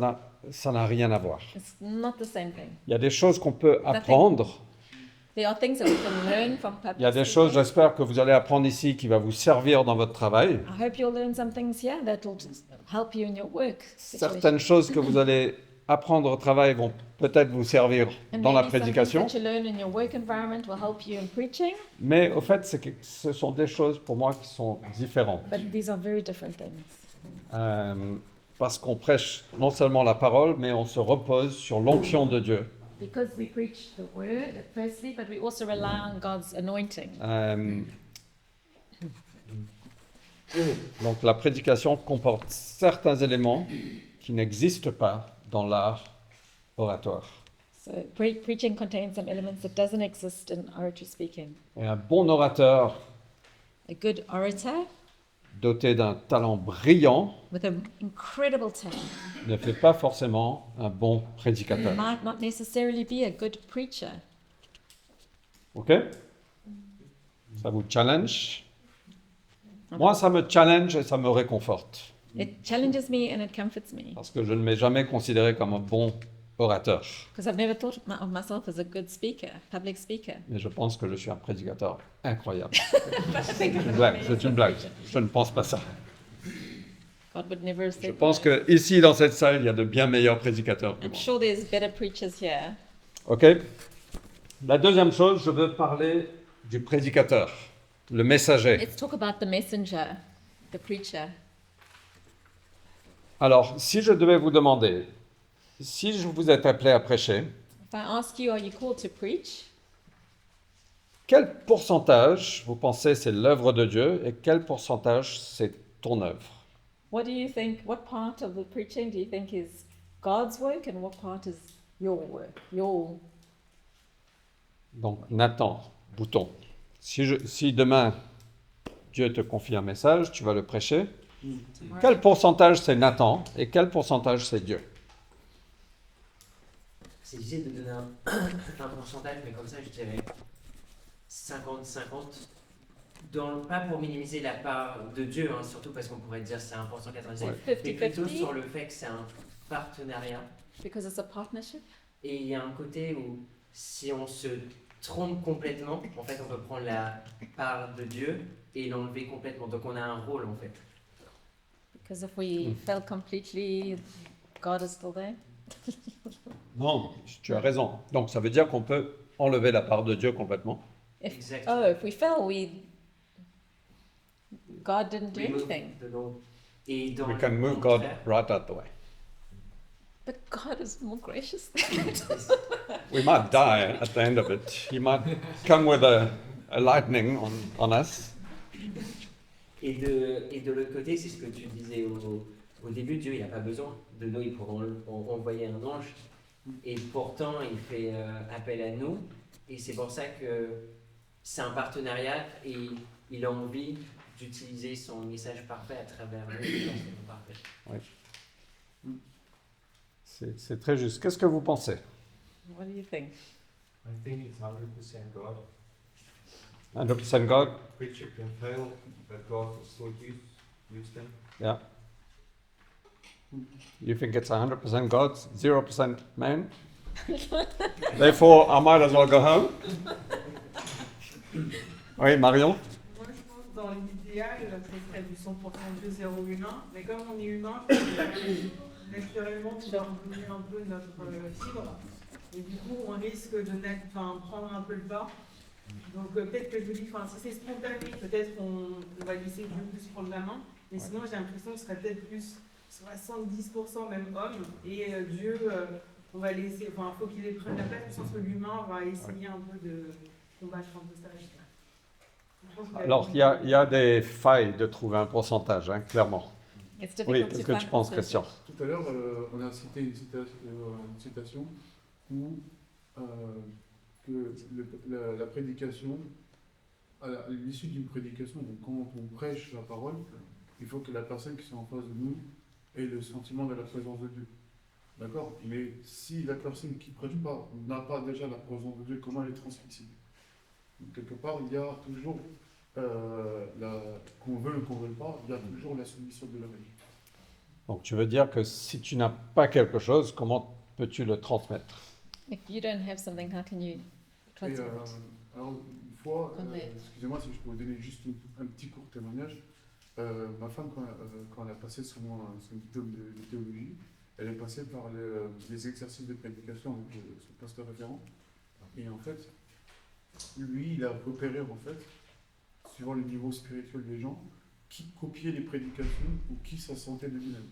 n'a rien à voir. It's not the same thing. Il y a des choses qu'on peut apprendre. There are things that we can learn from public Il y a des choses, speaking. j'espère, que vous allez apprendre ici qui va vous servir dans votre travail. I hope you'll learn some things here that will help you in your work situation. Certaines choses que vous allez apprendre au travail vont peut-être vous servir And dans la maybe some things prédication. that you learn in your work environment will help you in preaching, Mais au fait, ce sont des choses pour moi qui sont différentes. but these are very different things. Parce qu'on prêche non seulement la parole, mais on se repose sur l'onction de Dieu. Because we preach the word, firstly, but we also rely on God's anointing. Donc la prédication comporte certains éléments qui n'existent pas dans l'art oratoire. So preaching contains some elements that doesn't exist in oratory speaking. Et un bon orateur A good orator doté d'un talent brillant with an incredible talent ne fait pas forcément un bon prédicateur. might not necessarily be a good preacher. Ok? Ça vous challenge? Moi, ça me challenge et ça me réconforte. It challenges me and it comforts me Parce que je ne m'ai jamais considéré comme un bon orateur. because I've never thought of myself as a good speaker, public speaker. Mais je pense que je suis un prédicateur incroyable. C'est une blague, c'est une blague. Je ne pense pas ça. God would never have Je said pense that. que ici, dans cette salle, il y a de bien meilleurs prédicateurs que I'm moi. sure there's better preachers here. Ok? La deuxième chose, je veux parler du prédicateur, le messager. Let's talk about the messenger, the preacher. Alors, si je devais vous demander, si je vous êtes appelé à prêcher, If I ask you, are you called to preach? quel pourcentage vous pensez c'est l'œuvre de Dieu et quel pourcentage c'est ton œuvre? What do you think? What part of the preaching do you think is God's work and what part is your work? Donc, Nathan, bouton. Si demain Dieu te confie un message, tu vas le prêcher. Quel pourcentage c'est Nathan et quel pourcentage c'est Dieu? C'est difficile de donner un pourcentage, mais comme ça, je dirais 50-50. Pas pour minimiser la part de Dieu, hein, surtout parce qu'on pourrait dire c'est 1% 97, mais plutôt 50-50 sur le fait que c'est un partenariat. because it's a partnership. Et il y a un côté où si on se trompe complètement, en fait, on peut prendre la part de Dieu et l'enlever complètement. Donc on a un rôle en fait. Because if we fail completely, God is still there. Non, tu as raison. Donc, ça veut dire qu'on peut enlever la part de Dieu complètement. Exactement. Oh, if we fail, God didn't do Remove anything. the law. Et dans We le can move God contraire, right out the way. But God is more gracious. We might die at the end of it. He might come with a lightning on us. Et de l'autre côté, c'est ce que tu disais au début, Dieu il n'a pas besoin de nous, il pourrait envoyer un ange. Et pourtant, il fait appel à nous. Et c'est pour ça que c'est un partenariat et il a envie d'utiliser son message parfait à travers nous. C'est parfait. C'est très juste. Qu'est-ce que vous pensez? What do you think? I think it's 100% God. 100% God? Preacher can fail, but God will still use them. Yeah. You think it's 100% God, 0% man? Therefore, I might as well go home. Oui, Marion? Moi, je pense que dans l'idéal, ce serait du 100% Dieu, 0 humain. Mais comme on est humain, je pense que naturellement, on doit bouger un peu notre fibre. Et du coup, on risque de prendre un peu le pas. Donc peut-être que je vous dis, si c'est spontané, peut-être on va laisser Dieu plus prendre la main. Mais sinon, j'ai l'impression que ce serait peut-être plus 70% même homme. Et Dieu, on va laisser, il faut qu'il prenne la place. Je pense que l'humain va essayer un peu de combattre un peu ça. Alors, il y a des failles de trouver un pourcentage, hein, clairement. It's Oui, difficult qu'est-ce to que find tu penses, a Christian? Tout à l'heure, on a cité une citation où que la prédication, à l'issue d'une prédication, donc quand on prêche la parole, il faut que la personne qui est en face de nous ait le sentiment de la présence de Dieu. D'accord? Mais si la personne qui ne prêche pas n'a pas déjà la présence de Dieu, comment elle est transmissible? Donc, quelque part, il y a toujours qu'on veut ou qu'on ne veut pas, il y a toujours la soumission de l'oreille. Donc tu veux dire que si tu n'as pas quelque chose, comment peux-tu le transmettre? If you don't have something, how can you Et transmit it? alors, une fois, Ouais. excusez-moi si je peux vous donner juste un petit court témoignage. Ma femme, quand elle a passé son diplôme de théologie, elle est passée par les exercices de prédication avec son pasteur référent. Et en fait, lui, il a repéré, en fait, suivant le niveau spirituel des gens, qui copiait les prédications ou qui ça sentait de lui-même.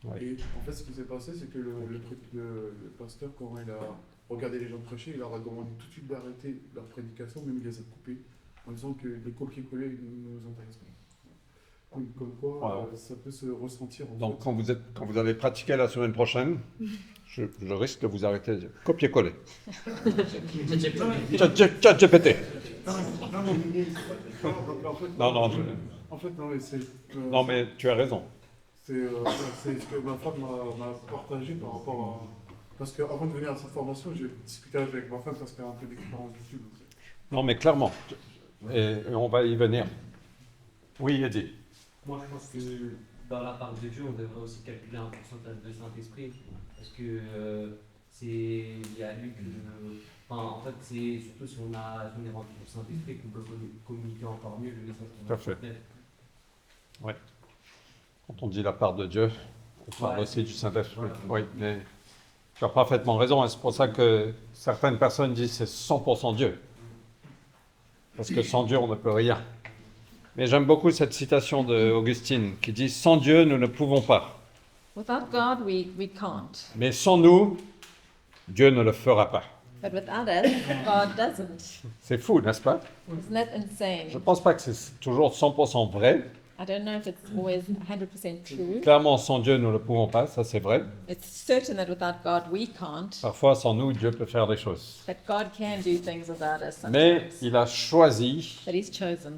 Ouais. Et en fait, ce qui s'est passé, c'est que le pasteur, quand il a regardé les gens prêcher, il leur a demandé tout de suite d'arrêter leurs prédications, même il les a coupées, en disant que les copier-coller ne nous intéressent pas. Comme quoi, ça peut se ressentir. Donc quand vous allez pratiquer la semaine prochaine, je risque de vous arrêter. Copier-coller. ChatGPT. Non, En fait, non, mais c'est. non, mais tu as raison. C'est ce que ma femme m'a partagé par rapport à. Parce qu'avant de venir à cette formation, j'ai discuté avec ma femme parce qu'elle a un peu d'expérience dessus. Non, mais clairement. Et on va y venir. Oui, Eddie. Moi, je pense que dans la part de Dieu, on devrait aussi calculer un pourcentage de Saint-Esprit. Parce que il y a lui que. Enfin, en fait, c'est surtout si on est rempli du Saint-Esprit qu'on peut communiquer encore mieux le message. Tout à fait. Ouais. Quand on dit la part de Dieu, on parle aussi du Saint-Esprit. Voilà. Oui, mais tu as parfaitement raison. Et c'est pour ça que certaines personnes disent que c'est 100% Dieu. Parce que sans Dieu, on ne peut rien. Mais j'aime beaucoup cette citation d'Augustine qui dit « Sans Dieu, nous ne pouvons pas. Without God, we can't. Mais sans nous, Dieu ne le fera pas. But without us, God doesn't. » C'est fou, n'est-ce pas? Isn't that insane? Je ne pense pas que c'est toujours 100% vrai. I don't know if it's always 100% true. Clairement, sans Dieu, nous ne le pouvons pas, ça c'est vrai. It's certain that without God, we can't. Parfois, sans nous, Dieu peut faire des choses. But God can do things without us Mais sometimes. il a choisi But He's chosen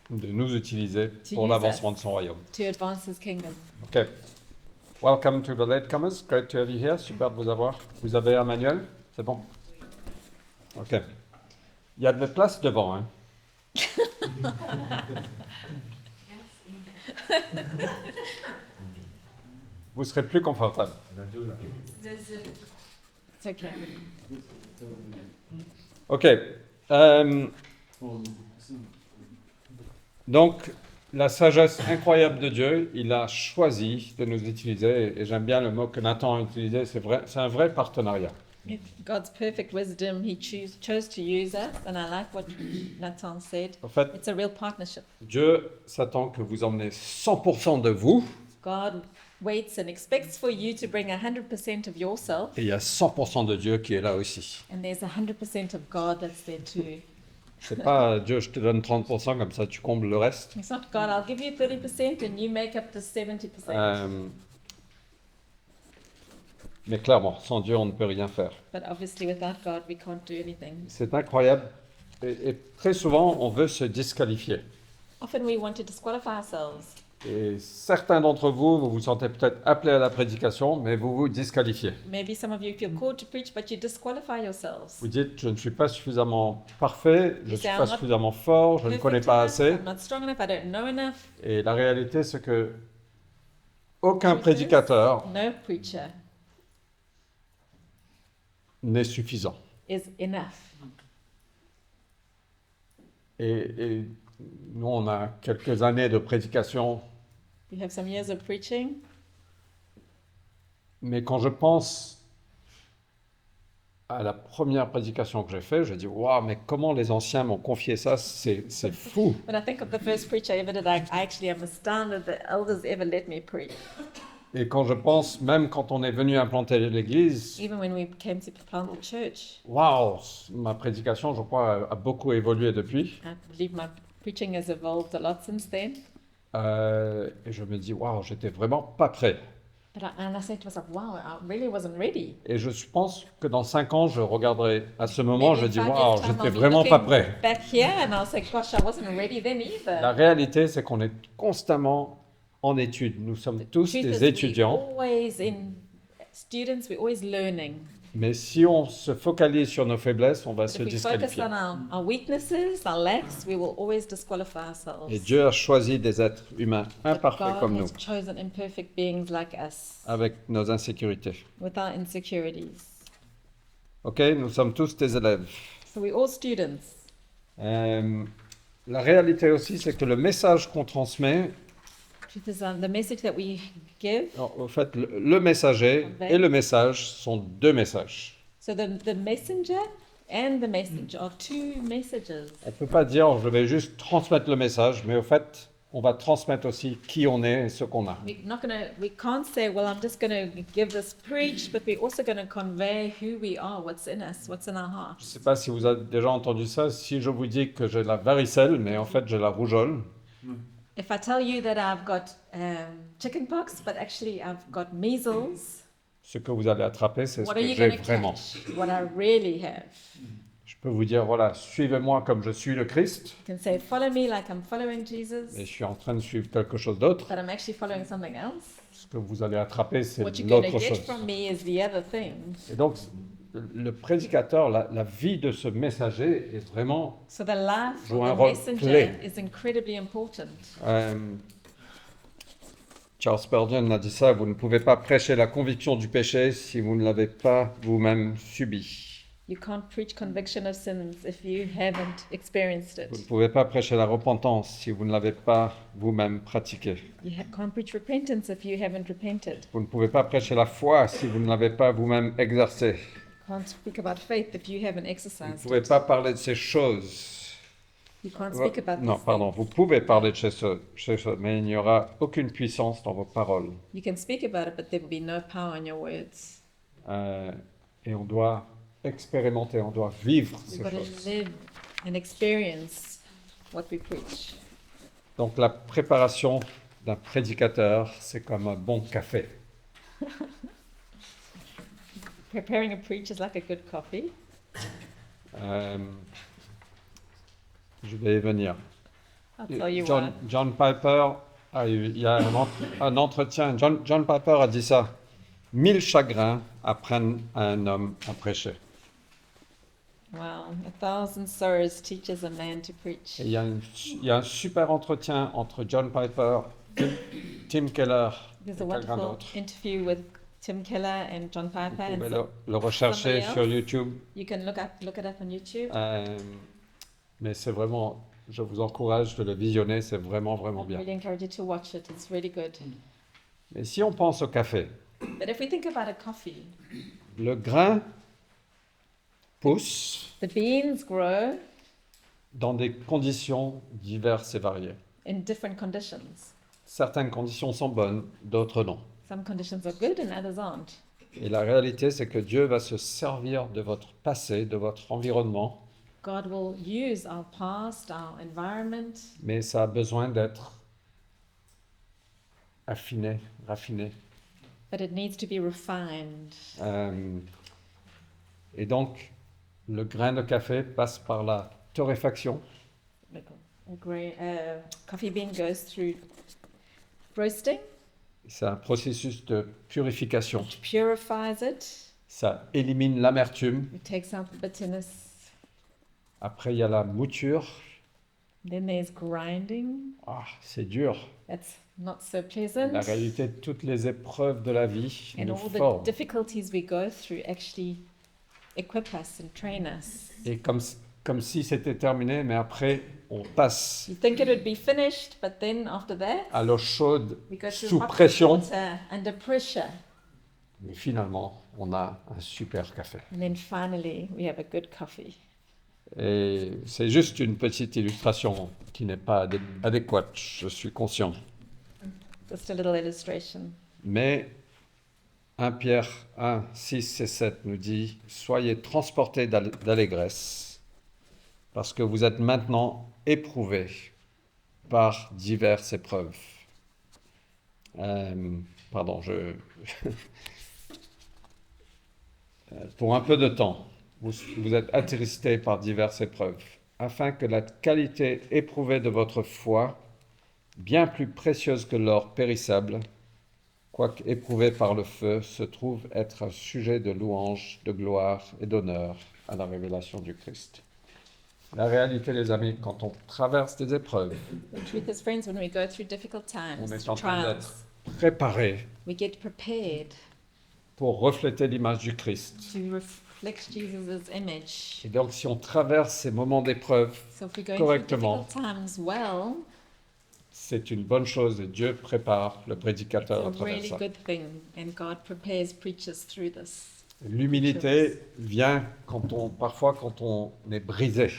de nous utiliser pour use l'avancement us. de son royaume. To advance His kingdom. OK. Welcome to the latecomers. Great to have you here. Super de vous avoir. Vous avez un manuel? C'est bon? OK. Il y a de la place devant, hein? Vous serez plus confortable. It's okay. OK. Donc, la sagesse incroyable de Dieu, il a choisi de nous utiliser, et j'aime bien le mot que Nathan a utilisé, c'est un vrai partenariat. With God's perfect wisdom, He chose to use us, and I like what Nathan said. En fait, It's a real partnership. Dieu s'attend que vous emmenez 100% de vous, God waits and expects for you to bring 100% of yourself, et il y a 100% de Dieu qui est là aussi. and there's 100% of God that's there too. C'est pas Dieu, je te donne 30%, comme ça tu combles le reste. It's not God, I'll give you 30% and you make up the 70%. Mais clairement, sans Dieu, on ne peut rien faire. But obviously, without God, we can't do anything. C'est incroyable. Et très souvent, on veut se disqualifier. Often we want to disqualify ourselves. Et certains d'entre vous, vous vous sentez peut-être appelés à la prédication, mais vous vous disqualifiez. Maybe some of you feel called to preach, but you disqualify yourselves. Vous dites, je ne suis pas suffisamment parfait, je ne suis I'm pas not suffisamment fort, je ne connais Perfect pas enough, assez. I'm not strong enough, I don't know enough. Et la réalité, c'est que aucun Truth is, prédicateur No preacher n'est suffisant. is enough. Et nous, on a quelques années de prédication, We have some years of preaching, mais quand je pense à la première prédication que j'ai faite, je dis, waouh, mais comment les anciens m'ont confié ça, c'est fou. when I think of the first preacher I ever did, I actually am astounded that elders ever let me preach. Et quand je pense, même quand on est venu implanter l'église, Even when we came to plant the church, waouh, ma prédication, je crois, a beaucoup évolué depuis. I believe my preaching has evolved a lot since then. Et je me dis, waouh, j'étais vraiment pas prêt. And I said to myself, wow, I really wasn't ready. Et je pense que dans 5 ans, je regarderai à ce moment, je Maybe dis, in 5 waouh, years' time, j'étais I'll be vraiment pas looking prêt. back here and I'll say, gosh, I wasn't ready then either. La réalité, c'est qu'on est constamment en études. Nous sommes tous Truth is, des étudiants. we're always in students, we're always learning. Mais si on se focalise sur nos faiblesses, on va But se if we focus disqualifier. on our weaknesses, our lacks, we will always disqualify ourselves. Et Dieu a choisi des êtres humains But imparfaits God comme nous, has chosen imperfect beings like us avec nos insécurités. with our insecurities. Ok, nous sommes tous des élèves. So we're all students. La réalité aussi, c'est que le message qu'on transmet, Truth is, the message that we give, au fait, le messager et le message sont deux messages. so the messenger and the message are two messages. On ne peut pas dire je vais juste transmettre le message, mais au fait, on va transmettre aussi qui on est et ce qu'on a. We can't say, well, I'm just going to give this preach, but we're also going to convey who we are, what's in us, what's in our Je ne hearts. sais pas si vous avez déjà entendu ça, si je vous dis que j'ai la varicelle, mais en fait j'ai la rougeole, If I tell you that I've got chickenpox, but actually I've got measles, ce que vous allez attraper, c'est ce what are que you j'ai going to vraiment. catch? What I really have. Je peux vous dire, voilà, suivez-moi comme je suis le Christ, You can say, follow me like I'm following Jesus, et je suis en train de suivre quelque chose d'autre. but I'm actually following something else. Ce que vous allez attraper, c'est What you're going to l'autre get chose. from me is the other thing. Et donc, le prédicateur, la vie de ce messager est vraiment... So the life Joue un of the rôle messenger clé. is incredibly important. Charles Spurgeon a dit ça, vous ne pouvez pas prêcher la conviction du péché si vous ne l'avez pas vous-même subi. You can't preach conviction of sins if you haven't experienced Vous ne it. pouvez pas prêcher la repentance si vous ne l'avez pas vous-même pratiquée. Can't preach repentance if you haven't repented. Vous ne pouvez pas prêcher la foi si vous ne l'avez pas vous-même exercée. Can't speak about faith if you haven't Vous ne exercised pouvez it. pas parler de ces choses. You can't speak about Non, these pardon, things. vous pouvez parler de ces choses, mais il n'y aura aucune puissance dans vos paroles. You can speak about it, but there will be no power in your words. Et on doit expérimenter, on doit vivre We've ces got to choses. live and experience what we preach. Donc la préparation d'un prédicateur, c'est comme un bon café. Preparing a preach is like a good coffee. Euh, je vais y venir. I'll tell you John, why. John Piper, il y a un entretien. John Piper a dit ça. 1000 chagrins apprennent à un homme à prêcher. Wow, 1,000 sorrows teaches a man to preach. Et il y a un super entretien entre John Piper, Tim Keller et There's a quelqu'un wonderful d'autre. interview with Tim Keller and John Vous Piper, and pouvez so le rechercher somebody sur else. YouTube. you can look it up on YouTube. Mais c'est vraiment, je vous encourage de le visionner, c'est vraiment, vraiment I bien. really encourage you to watch it. It's really good. Mais si on pense au café, But if we think about a coffee, le grain pousse the beans grow dans des conditions diverses et variées. in different conditions. Certaines conditions sont bonnes, d'autres non. Some conditions are good and others aren't. Et la réalité, c'est que Dieu va se servir de votre passé, de votre environnement, God will use our past, our environment, mais ça a besoin d'être affiné, raffiné. but it needs to be refined. Et donc, le grain de café passe par la torréfaction, Coffee bean goes through roasting, c'est un processus de purification, it purifies it, ça élimine l'amertume. it takes out the bitterness. Après, il y a la mouture. Then there's grinding. Ah, c'est dur. That's not so pleasant. La réalité, toutes les épreuves de la vie And nous all the forment. difficulties we go through actually equip us and train us. Et comme si c'était terminé, mais après, on passe You think it would be finished, but then after that, à l'eau chaude, we go through sous hot pression. water under pressure. Mais finalement, on a un super café. And then finally, we have a good coffee. Et c'est juste une petite illustration qui n'est pas adéquate, je suis conscient. Just a little illustration. Mais 1 Pierre 1, 6 et 7 nous dit « Soyez transportés d'allégresse, parce que vous êtes maintenant éprouvés par diverses épreuves. » Pardon, pour un peu de temps, vous êtes attristés par diverses épreuves, afin que la qualité éprouvée de votre foi, bien plus précieuse que l'or périssable, quoique éprouvé par le feu, se trouve être un sujet de louange, de gloire et d'honneur à la révélation du Christ. La réalité, les amis, quand on traverse des épreuves, The truth is, friends, when we go through difficult on times, est en train trials, d'être préparé we get prepared pour refléter l'image du Christ. to reflect Jesus' image. Et donc, si on traverse ces moments d'épreuve, So if we're going correctement, through difficult times well, c'est une bonne chose et Dieu prépare le it's prédicateur a à travers really ça. good thing, and God prepares preachers through this. L'humilité vient parfois quand on est brisé,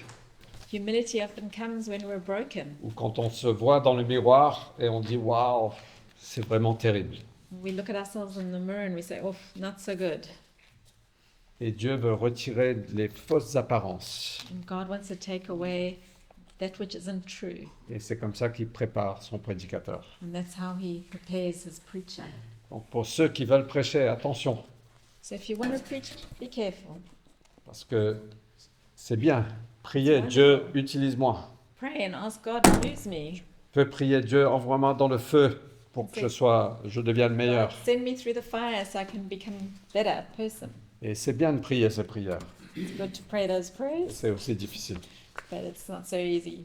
Humility often comes when we're broken. ou quand on se voit dans le miroir et on dit waouh, c'est vraiment terrible. We look at ourselves in the mirror and we say, oh, not so good. Et Dieu veut retirer les fausses apparences. And God wants to take away that which isn't true. Et c'est comme ça qu'il prépare son prédicateur. And that's how he prepares his preacher. Donc pour ceux qui veulent prêcher, attention, So if you want to preach, be careful. parce que c'est bien. Priez, Dieu, utilise-moi. Pray and ask God to use me. Je peux prier, Dieu, envoie-moi dans le feu pour que je devienne meilleur. God, send me through the fire so I can become a better person. Et c'est bien de prier ces prières. It's good to pray those prayers, C'est aussi difficile. but it's not so easy.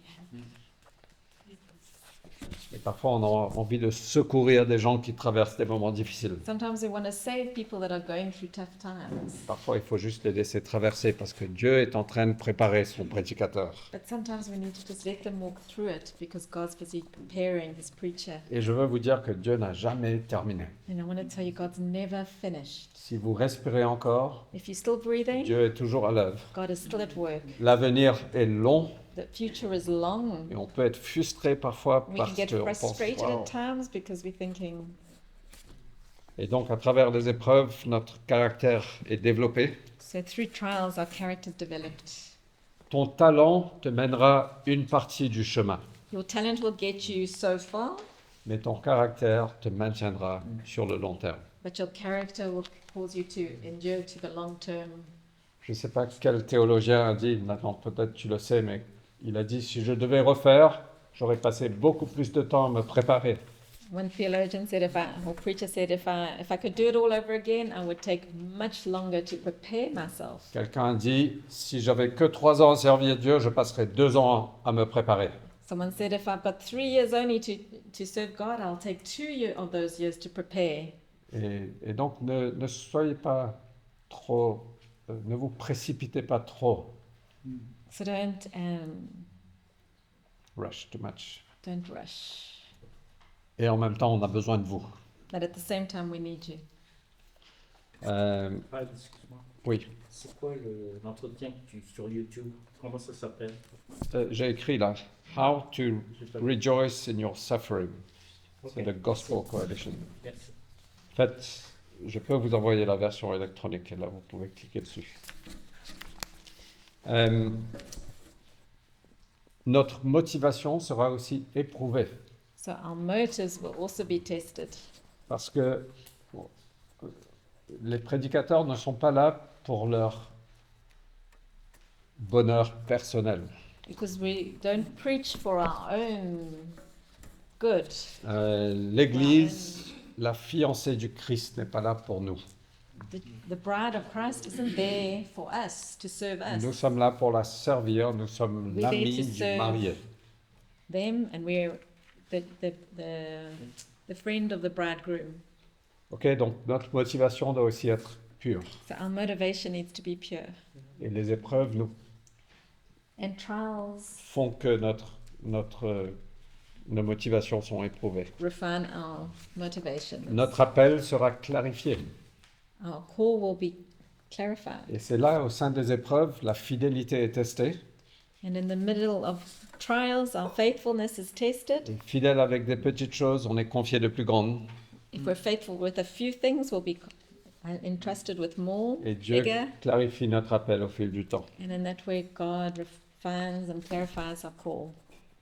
Et parfois, on a envie de secourir des gens qui traversent des moments difficiles. Sometimes we want to save people that are going through tough times, Parfois, il faut juste les laisser traverser parce que Dieu est en train de préparer son prédicateur. but sometimes we need to just let them walk through it because God's busy preparing his preacher. Et je veux vous dire que Dieu n'a jamais terminé. And I want to tell you, God's never finished. Si vous respirez encore, If you're still breathing, Dieu est toujours à l'œuvre. God is still at work. L'avenir est long The future is long. et on peut être frustré parfois We can parce get qu'on pense frustrated waouh. at times because we're thinking. Et donc, à travers les épreuves, notre caractère est développé. So through trials, our character's developed. Ton talent te mènera une partie du chemin, Your talent will get you so far, mais ton caractère te maintiendra sur le long terme. but your character will cause you to endure to the long term. Je ne sais pas quel théologien a dit, maintenant peut-être tu le sais, mais il a dit, si je devais refaire, j'aurais passé beaucoup plus de temps à me préparer. One theologian said, or preacher said, if I could do it all over again, I would take much longer to prepare myself. Quelqu'un a dit, si j'avais que 3 ans à servir Dieu, je passerais 2 ans à me préparer. Someone said, if I've got 3 years only to serve God, I'll take 2 of those years to prepare. Et donc, ne soyez pas trop, ne vous précipitez pas trop. So don't Rush too much. rush. Et en même temps, on a besoin de vous. But at the same time, we need you. Ah, excuse-moi. Oui, C'est quoi l'entretien que tu sur YouTube? Comment ça s'appelle? j'ai écrit là, How to J'ai pas vu. rejoice in your suffering. C'est Ok. le Gospel Coalition. Merci. En fait, je peux vous envoyer la version électronique et là, vous pouvez cliquer dessus. Notre motivation sera aussi éprouvée So our motives will also be tested. parce que bon, les prédicateurs ne sont pas là pour leur bonheur personnel. Because we don't preach for our own good. L'Église, la fiancée du Christ n'est pas là pour nous. The bride of Christ isn't there for us, to serve Nous us, sommes là pour la servir, nous sommes We need l'ami to du serve. marié. them, and we're the friend of the bridegroom. Ok, donc notre motivation doit aussi être pure. So our motivation needs to be pure. Et les épreuves nous And trials font que nos motivations sont éprouvées. refine our motivation. Notre appel sera clarifié. Our call will be clarified. Et c'est là, au sein des épreuves, la fidélité est testée. And in the middle of trials, our faithfulness is tested. Et fidèle avec des petites choses, on est confié de plus grandes. If we're faithful with a few things, we'll be entrusted with more, Et Dieu bigger. clarifie notre appel au fil du temps. And in that way, God refines and clarifies our call.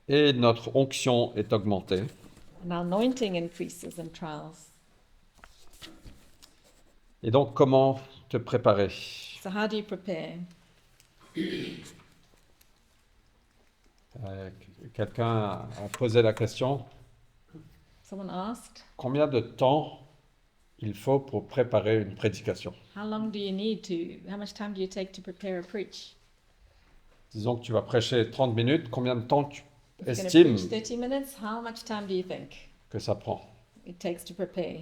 Et notre onction est augmentée. And our anointing increases in trials. Et donc, comment te préparer? So how do you prepare? Quelqu'un a posé la question, Someone asked, combien de temps il faut pour préparer une prédication? How long do you need to, how much time do you take to prepare a preach? Disons que tu vas prêcher 30 minutes, combien de temps tu If you're going to estimes preach 30 minutes, how much time do you think que ça prend? it takes to prepare?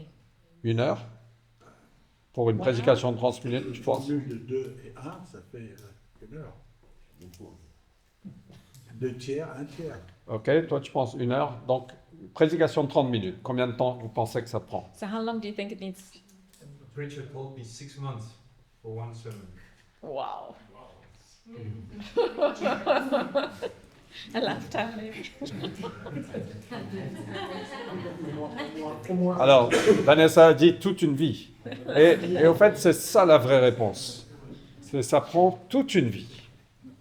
1 heure? Pour une Wow. prédication de 30 minutes, je pense. Formule de 2 et 1, ça fait 1 heure. 2 tiers, 1 tiers. Ok, toi tu penses 1 heure, donc prédication de 30 minutes, combien de temps vous pensez que ça prend? So how long do you think it needs? The preacher told me 6 months for one sermon. Wow. A lifetime maybe. Alors, Vanessa a dit toute une vie. Et au fait, c'est ça la vraie réponse. Ça prend toute une vie.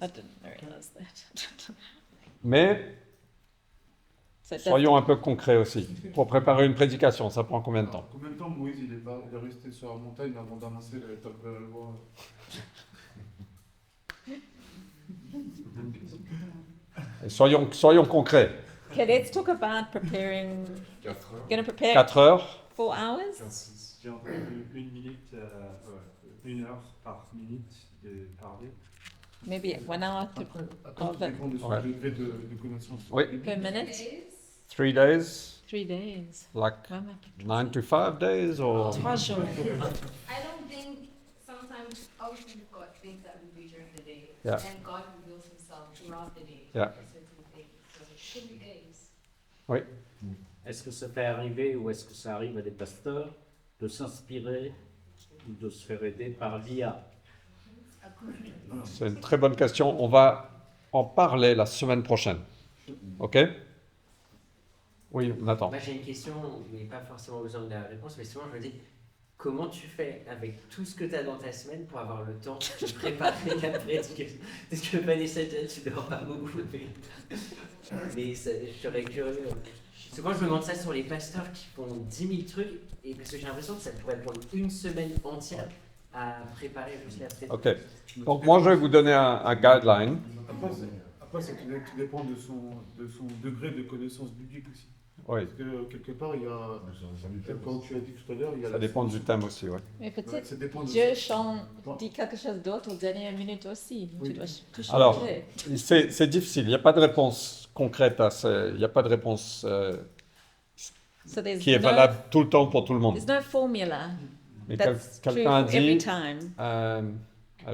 I didn't realize that. Mais So it does- soyons un peu concrets aussi. Pour préparer une prédication, ça prend combien de temps? Combien de temps Moïse il est resté sur la montagne avant d'annoncer l'étape de la loi? Et soyons concrets. Okay, let's talk about preparing. 4 heures. Going to prepare 4 heures, 4 hours? J'ai entendu 1 minute, 1 heure par minute de parler. Maybe 1 hour to, Après, Oh, ça dépend de son ouais. degré de connaissance. Oui. per minute? 3 days, 3 days. like Vraiment. 9 to 5 days, or 3 jours. I don't think sometimes obviously we've got things that we do during the day, Yeah. and God reveals Himself throughout the day. Yeah. Certain things. So it should be days. Est-ce que ça peut arriver ou est-ce que ça arrive à des pasteurs de s'inspirer ou de se faire aider par l'IA? c'est une très bonne question. On va en parler la semaine prochaine. Ok? Oui, Nathan. Moi j'ai une question, mais pas forcément besoin de la réponse, mais souvent je me dis, comment tu fais avec tout ce que tu as dans ta semaine pour avoir le temps de préparer la prédication? Parce que Vanessa, tu dors pas beaucoup, mais je serais curieux. Souvent je me demande ça sur les pasteurs qui font 10 000 trucs, et parce que j'ai l'impression que ça pourrait prendre une semaine entière à préparer juste la prédication. Ok. Donc moi, je vais vous donner un guideline. Après, c'est tout dépend de son degré de connaissance biblique aussi. Oui, Parce que quelque part, il y a, comme tu as dit tout à l'heure, il y a ça dépend du thème aussi. Ouais. Mais Ouais, peut-être ça dépend de Dieu dit quelque chose d'autre aux dernières minutes aussi. Oui. Tu dois tout changer. Alors, c'est difficile. Il n'y a pas de réponse concrète à ça. Il n'y a pas de réponse So there's qui est no, valable tout le temps pour tout le monde. there's no formula Mais that's true quelqu'un a for every dit... time.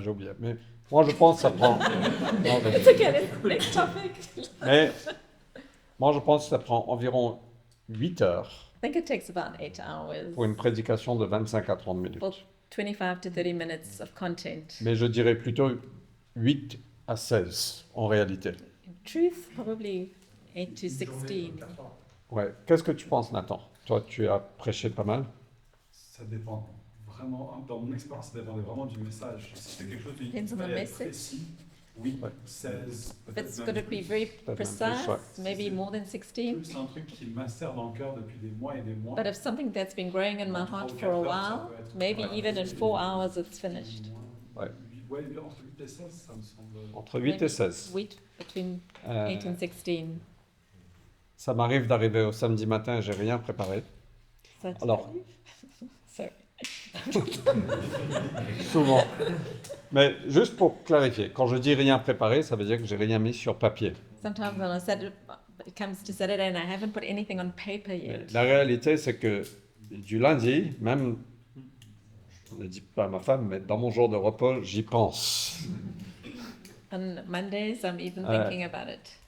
j'ai oublié. Mais moi, je pense que ça prend... Non, It's okay, next topic. mais moi, je pense que ça prend environ 8 heures I think it takes about 8 hours pour une prédication de 25 à 30 minutes. for 25 to 30 minutes of content. Mais je dirais plutôt 8 à 16 en réalité. In truth, probably 8 to 16. Ouais. Qu'est-ce que tu penses, Nathan? Toi, tu as prêché pas mal. Ça dépend vraiment, dans mon expérience, ça dépendait vraiment du message. Si c'était quelque chose de Depends on the message. précis, oui, Ouais. 16, If peut-être it's même going to be plus. very même plus, precise, ouais. maybe more than 16. C'est un truc qui m'acère dans le cœur depuis des mois et des mois. But if something that's been growing in my heart for a while, maybe even in 4 hours it's finished. Ouais. Ouais, entre 8 et 16, ça me semble... Entre 8 et 16. Between Euh, 8 and 16. ça m'arrive d'arriver au samedi matin et j'ai rien préparé. So Alors. Sorry. Souvent. Mais juste pour clarifier, quand je dis rien préparé, ça veut dire que j'ai rien mis sur papier. Sometimes when it comes to Saturday and I haven't put anything on paper Mais yet. la réalité, c'est que du lundi, même, je ne le dis pas à ma femme, mais dans mon jour de repos, j'y pense. On Mondays, I'm even Ouais. thinking about it.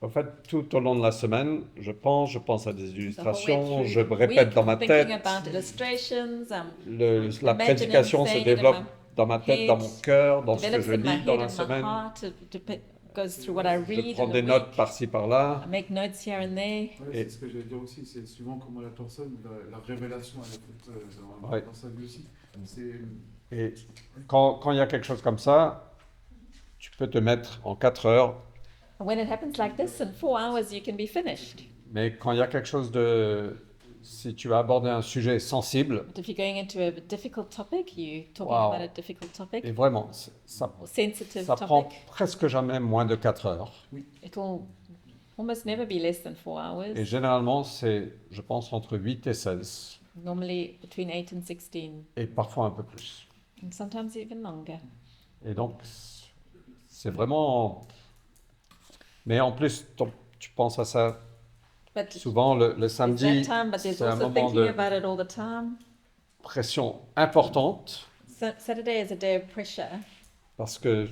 En fait, tout au long de la semaine, je pense à des The whole way illustrations, through je the répète week, dans ma thinking tête. about illustrations, La imagining prédication se saying it développe in my dans ma tête, dans mon cœur, dans ce que develops je in my lis dans head la and my semaine. heart. Goes through what I Je read prends in des the notes week. par-ci par-là. I make notes here and there. Ouais, Et- c'est ce que j'allais dire aussi, c'est suivant comment la personne, la révélation elle est faite Ouais. dans sa vie aussi. C'est Et quand il y a quelque chose comme ça, tu peux te mettre en 4 heures. When it happens like this, in 4 hours you can be finished. Mais quand il y a quelque chose de... Si tu vas aborder un sujet sensible, But if you're going into a difficult topic, you're talking Wow. about a difficult topic et vraiment, ça or sensitive prend topic, presque jamais moins de 4 heures. it will almost never be less than 4 hours. Et généralement, c'est, je pense, entre 8 et 16. normally between 8 and 16, et parfois un peu plus. and sometimes even longer. Et donc, c'est vraiment... Mais en plus, tu penses à ça But souvent le there's samedi, that time, but there's c'est un also moment thinking de about it all the time. pression importante Saturday is a day of pressure parce que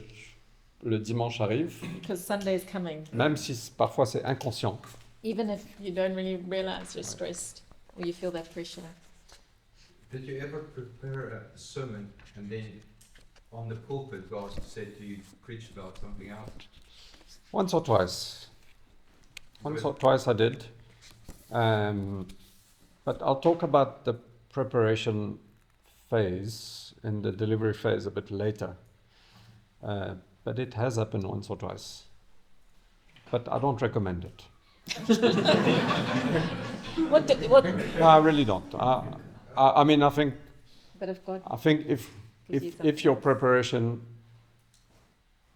le dimanche arrive, because Sunday is coming. même si parfois c'est inconscient. Even if you don't really realize you're stressed or you feel that pressure. Did you ever prepare a sermon and then on the pulpit God said to you to preach about something else? Once or twice. Once or twice I did. But I'll talk about the preparation phase and the delivery phase a bit later. But it has happened once or twice. But I don't recommend it. What? No, I really don't. I mean, I think But if God, if your preparation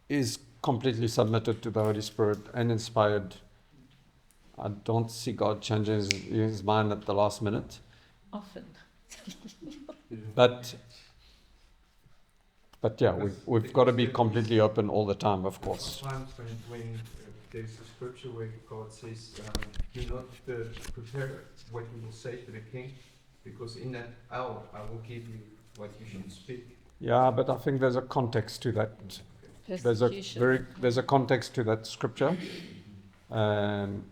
is completely submitted to the Holy Spirit and inspired, I don't see God changing his mind at the last minute. often. But yeah, we've got to be completely open all the time, of course. Sometimes when there's a scripture where God says, "Do not prepare what you will say to the king, because in that hour I will give you what you should speak." Yeah, but I think there's a context to that. There's a context to that scripture, and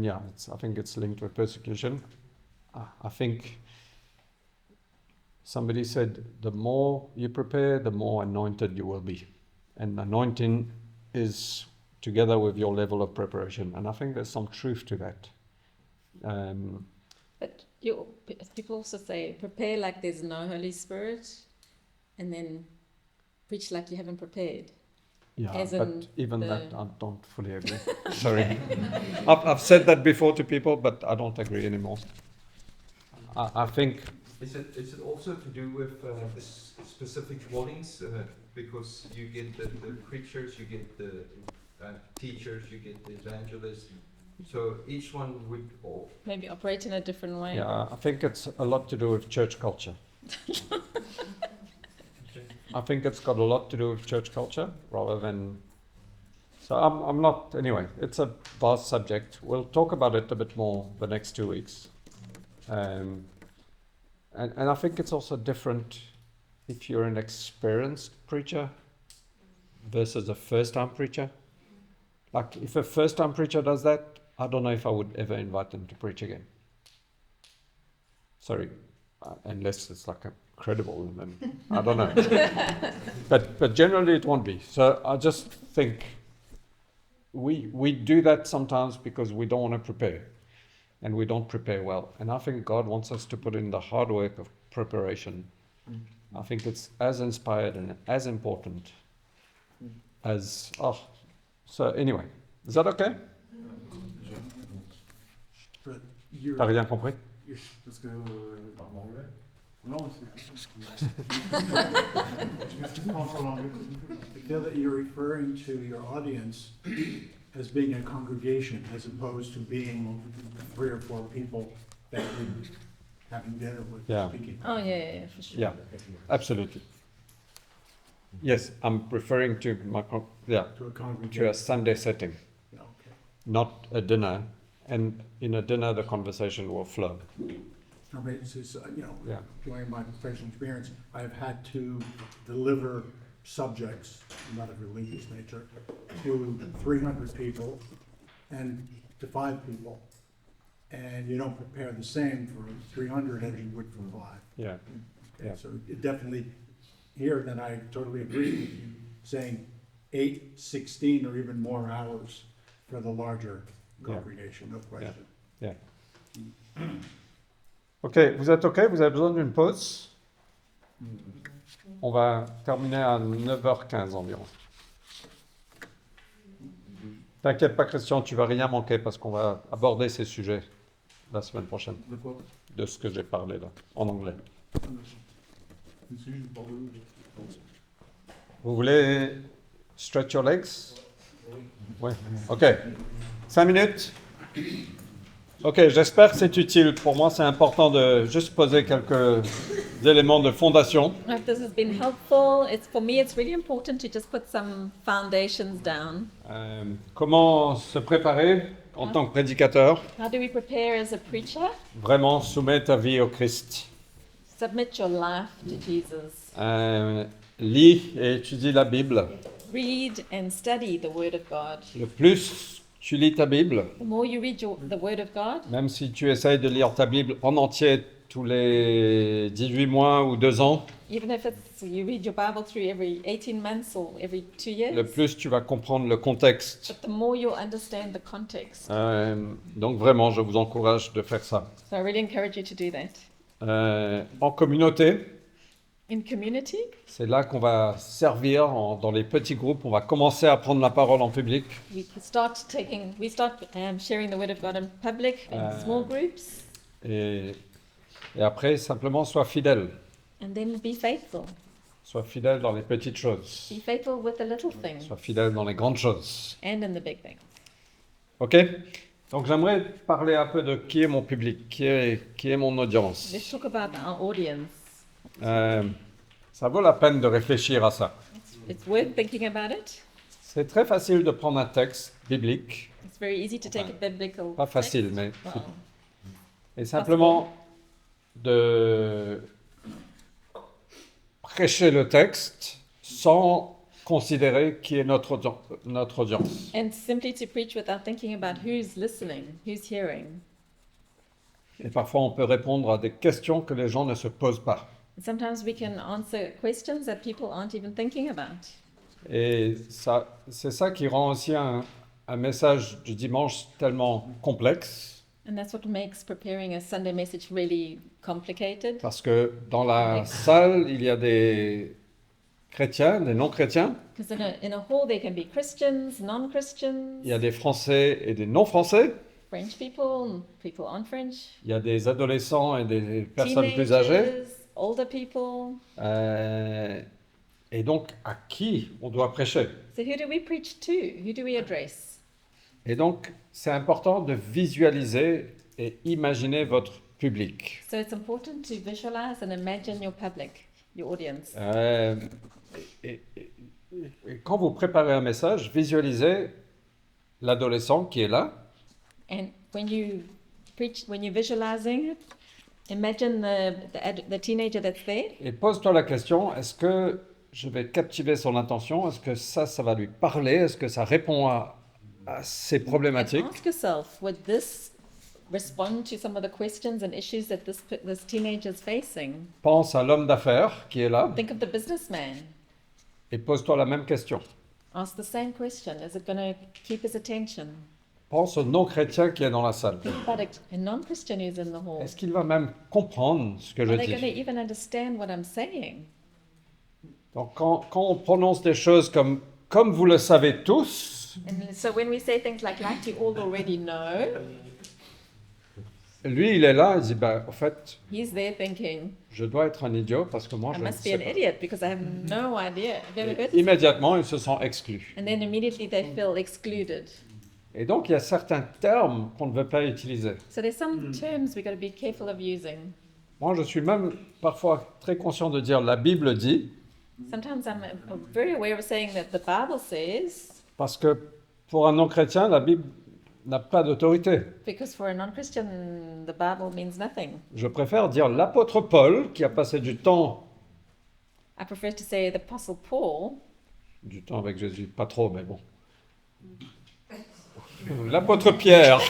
yeah, I think it's linked with persecution. I think somebody said the more you prepare, the more anointed you will be, and anointing is together with your level of preparation, and I think there's some truth to that. But people also say prepare like there's no Holy Spirit, and then preach like you haven't prepared. Yeah, As but in even the- that I don't fully agree. Sorry. I've said that before to people, but I don't agree anymore. I think Is it also to do with the specific callings? Because you get the preachers, you get the teachers, you get the evangelists. So each one would Maybe operate in a different way. yeah, I think it's a lot to do with church culture. I think it's got a lot to do with church culture rather than. So I'm not anyway. It's a vast subject. We'll talk about it a bit more the next 2 weeks. And I think it's also different if you're an experienced preacher versus a first-time preacher. Like if a first-time preacher does that, I don't know if I would ever invite them to preach again. Sorry, unless it's like a credible, and then I don't know. But generally it won't be. So I just think we do that sometimes because we don't want to prepare. And we don't prepare well. And I think God wants us to put in the hard work of preparation. I think it's as inspired and as important as... So anyway, is that okay? But you're- T'as rien compris? Parce que en anglais. Non, c'est. I feel that you're referring to your audience as being a congregation as opposed to being 3 or 4 people that you're having dinner with Yeah. speaking. Oh yeah, for sure. Yeah, absolutely. Yes, I'm referring to To a congregation. to a Sunday setting, Yeah, okay. not a dinner. And in a dinner, the conversation will flow. I mean, it's just, Yeah. during my professional experience, I've had to deliver subjects, not of religious nature, to 300 people and to 5 people. And you don't prepare the same for 300 as you would for 5. Yeah. Okay, Yeah. so it definitely, here, then I totally agree with you, saying 8, 16, or even more hours for the larger congregation, no question. Yeah. Ok, vous êtes ok? Vous avez besoin d'une pause? On va terminer à 9h15 environ. T'inquiète pas, Christian, tu vas rien manquer parce qu'on va aborder ces sujets la semaine prochaine. De quoi? De ce que j'ai parlé là, en anglais. Vous voulez stretch your legs? Ouais. Ok. 5 minutes. Ok, j'espère que c'est utile. Pour moi, c'est important de juste poser quelques éléments de fondation. I hope this has been helpful. For me, it's really important to just put some foundations down. Comment se préparer en tant que prédicateur? How do we prepare as a preacher? Vraiment soumettre ta vie au Christ. Submit your life to Jesus. Lis et étudie la Bible. Read and study the Word of God. Le plus tu lis ta Bible, The more you read the Word of God, même si tu essayes de lire ta Bible en entier tous les 18 mois ou 2 ans, even if you read your Bible through every 18 months or every 2 years, le plus tu vas comprendre le contexte. but the more you'll understand the context. Donc vraiment, je vous encourage de faire ça. So I really encourage you to do that. En communauté, In community, c'est là qu'on va servir dans les petits groupes. On va commencer à prendre la parole en public. we start sharing the Word of God in public, in small groups, Et après, simplement, sois fidèle. and then be faithful. Sois fidèle dans les petites choses. Be faithful with the little things Sois fidèle dans les grandes choses. and in the big things. OK? Donc j'aimerais parler un peu de qui est mon public, qui est mon audience. Let's talk about our audience. Ça vaut la peine de réfléchir à ça. It's worth thinking about it. C'est très facile de prendre un texte biblique. It's very easy to take a biblical Pas facile, text. mais... Well, Et simplement de prêcher le texte sans considérer qui est notre audience. and simply to preach without thinking about who's listening, who's hearing. Et parfois, on peut répondre à des questions que les gens ne se posent pas. And sometimes we can answer questions that people aren't even thinking about. Et c'est ça qui rend aussi un message du dimanche tellement complexe, And that's what makes preparing a Sunday message really complicated. parce que dans la salle, il y a des chrétiens, des non-chrétiens, Because in a hall there can be Christians, non-Christians, il y a des Français et des non-Français, French people, people on French, il y a des adolescents et des personnes plus âgées. teenagers, older people. Et donc, à qui on doit prêcher? So who do we preach to? Who do we address? Et donc, c'est important de visualiser et imaginer votre public. So it's important to visualize and imagine your public, your audience. Et quand vous préparez un message, visualisez l'adolescent qui est là. And when you preach, when you're visualizing it, imagine the teenager that's there. Et pose-toi la question, est-ce que je vais captiver son attention? Est-ce que ça va lui parler? Est-ce que ça répond à ses problématiques? Ask yourself, would this respond to some of the questions and issues that this teenager is facing? Pense à l'homme d'affaires qui est là Think of the businessman. et pose-toi la même question. Ask the same question. Is it going to keep his attention? Pense au non-chrétien qui est dans la salle. Think about a non-Christian who's in the hall. Est-ce qu'il va même comprendre ce que je Are they going to dis? even understand what I'm saying? Donc quand on prononce des choses comme vous le savez tous, And so when we say things like you all already know, lui il est là, il dit en fait, he's there thinking, je dois être un idiot parce que moi I je ne must be sais an pas. idiot because I have no idea. Have you ever heard Et this? immédiatement, il se sent exclu. And then immediately they feel excluded. Et donc, il y a certains termes qu'on ne veut pas utiliser. So there's some terms we've got to be careful of using. Moi, je suis même parfois très conscient de dire la Bible dit, Sometimes I'm very aware of saying that the Bible says, parce que pour un non-chrétien, la Bible n'a pas d'autorité. because for a non-Christian, the Bible means nothing. Je préfère dire l'apôtre Paul, qui a passé du temps I prefer to say the Apostle Paul, avec Jésus, pas trop, mais bon. L'apôtre Pierre,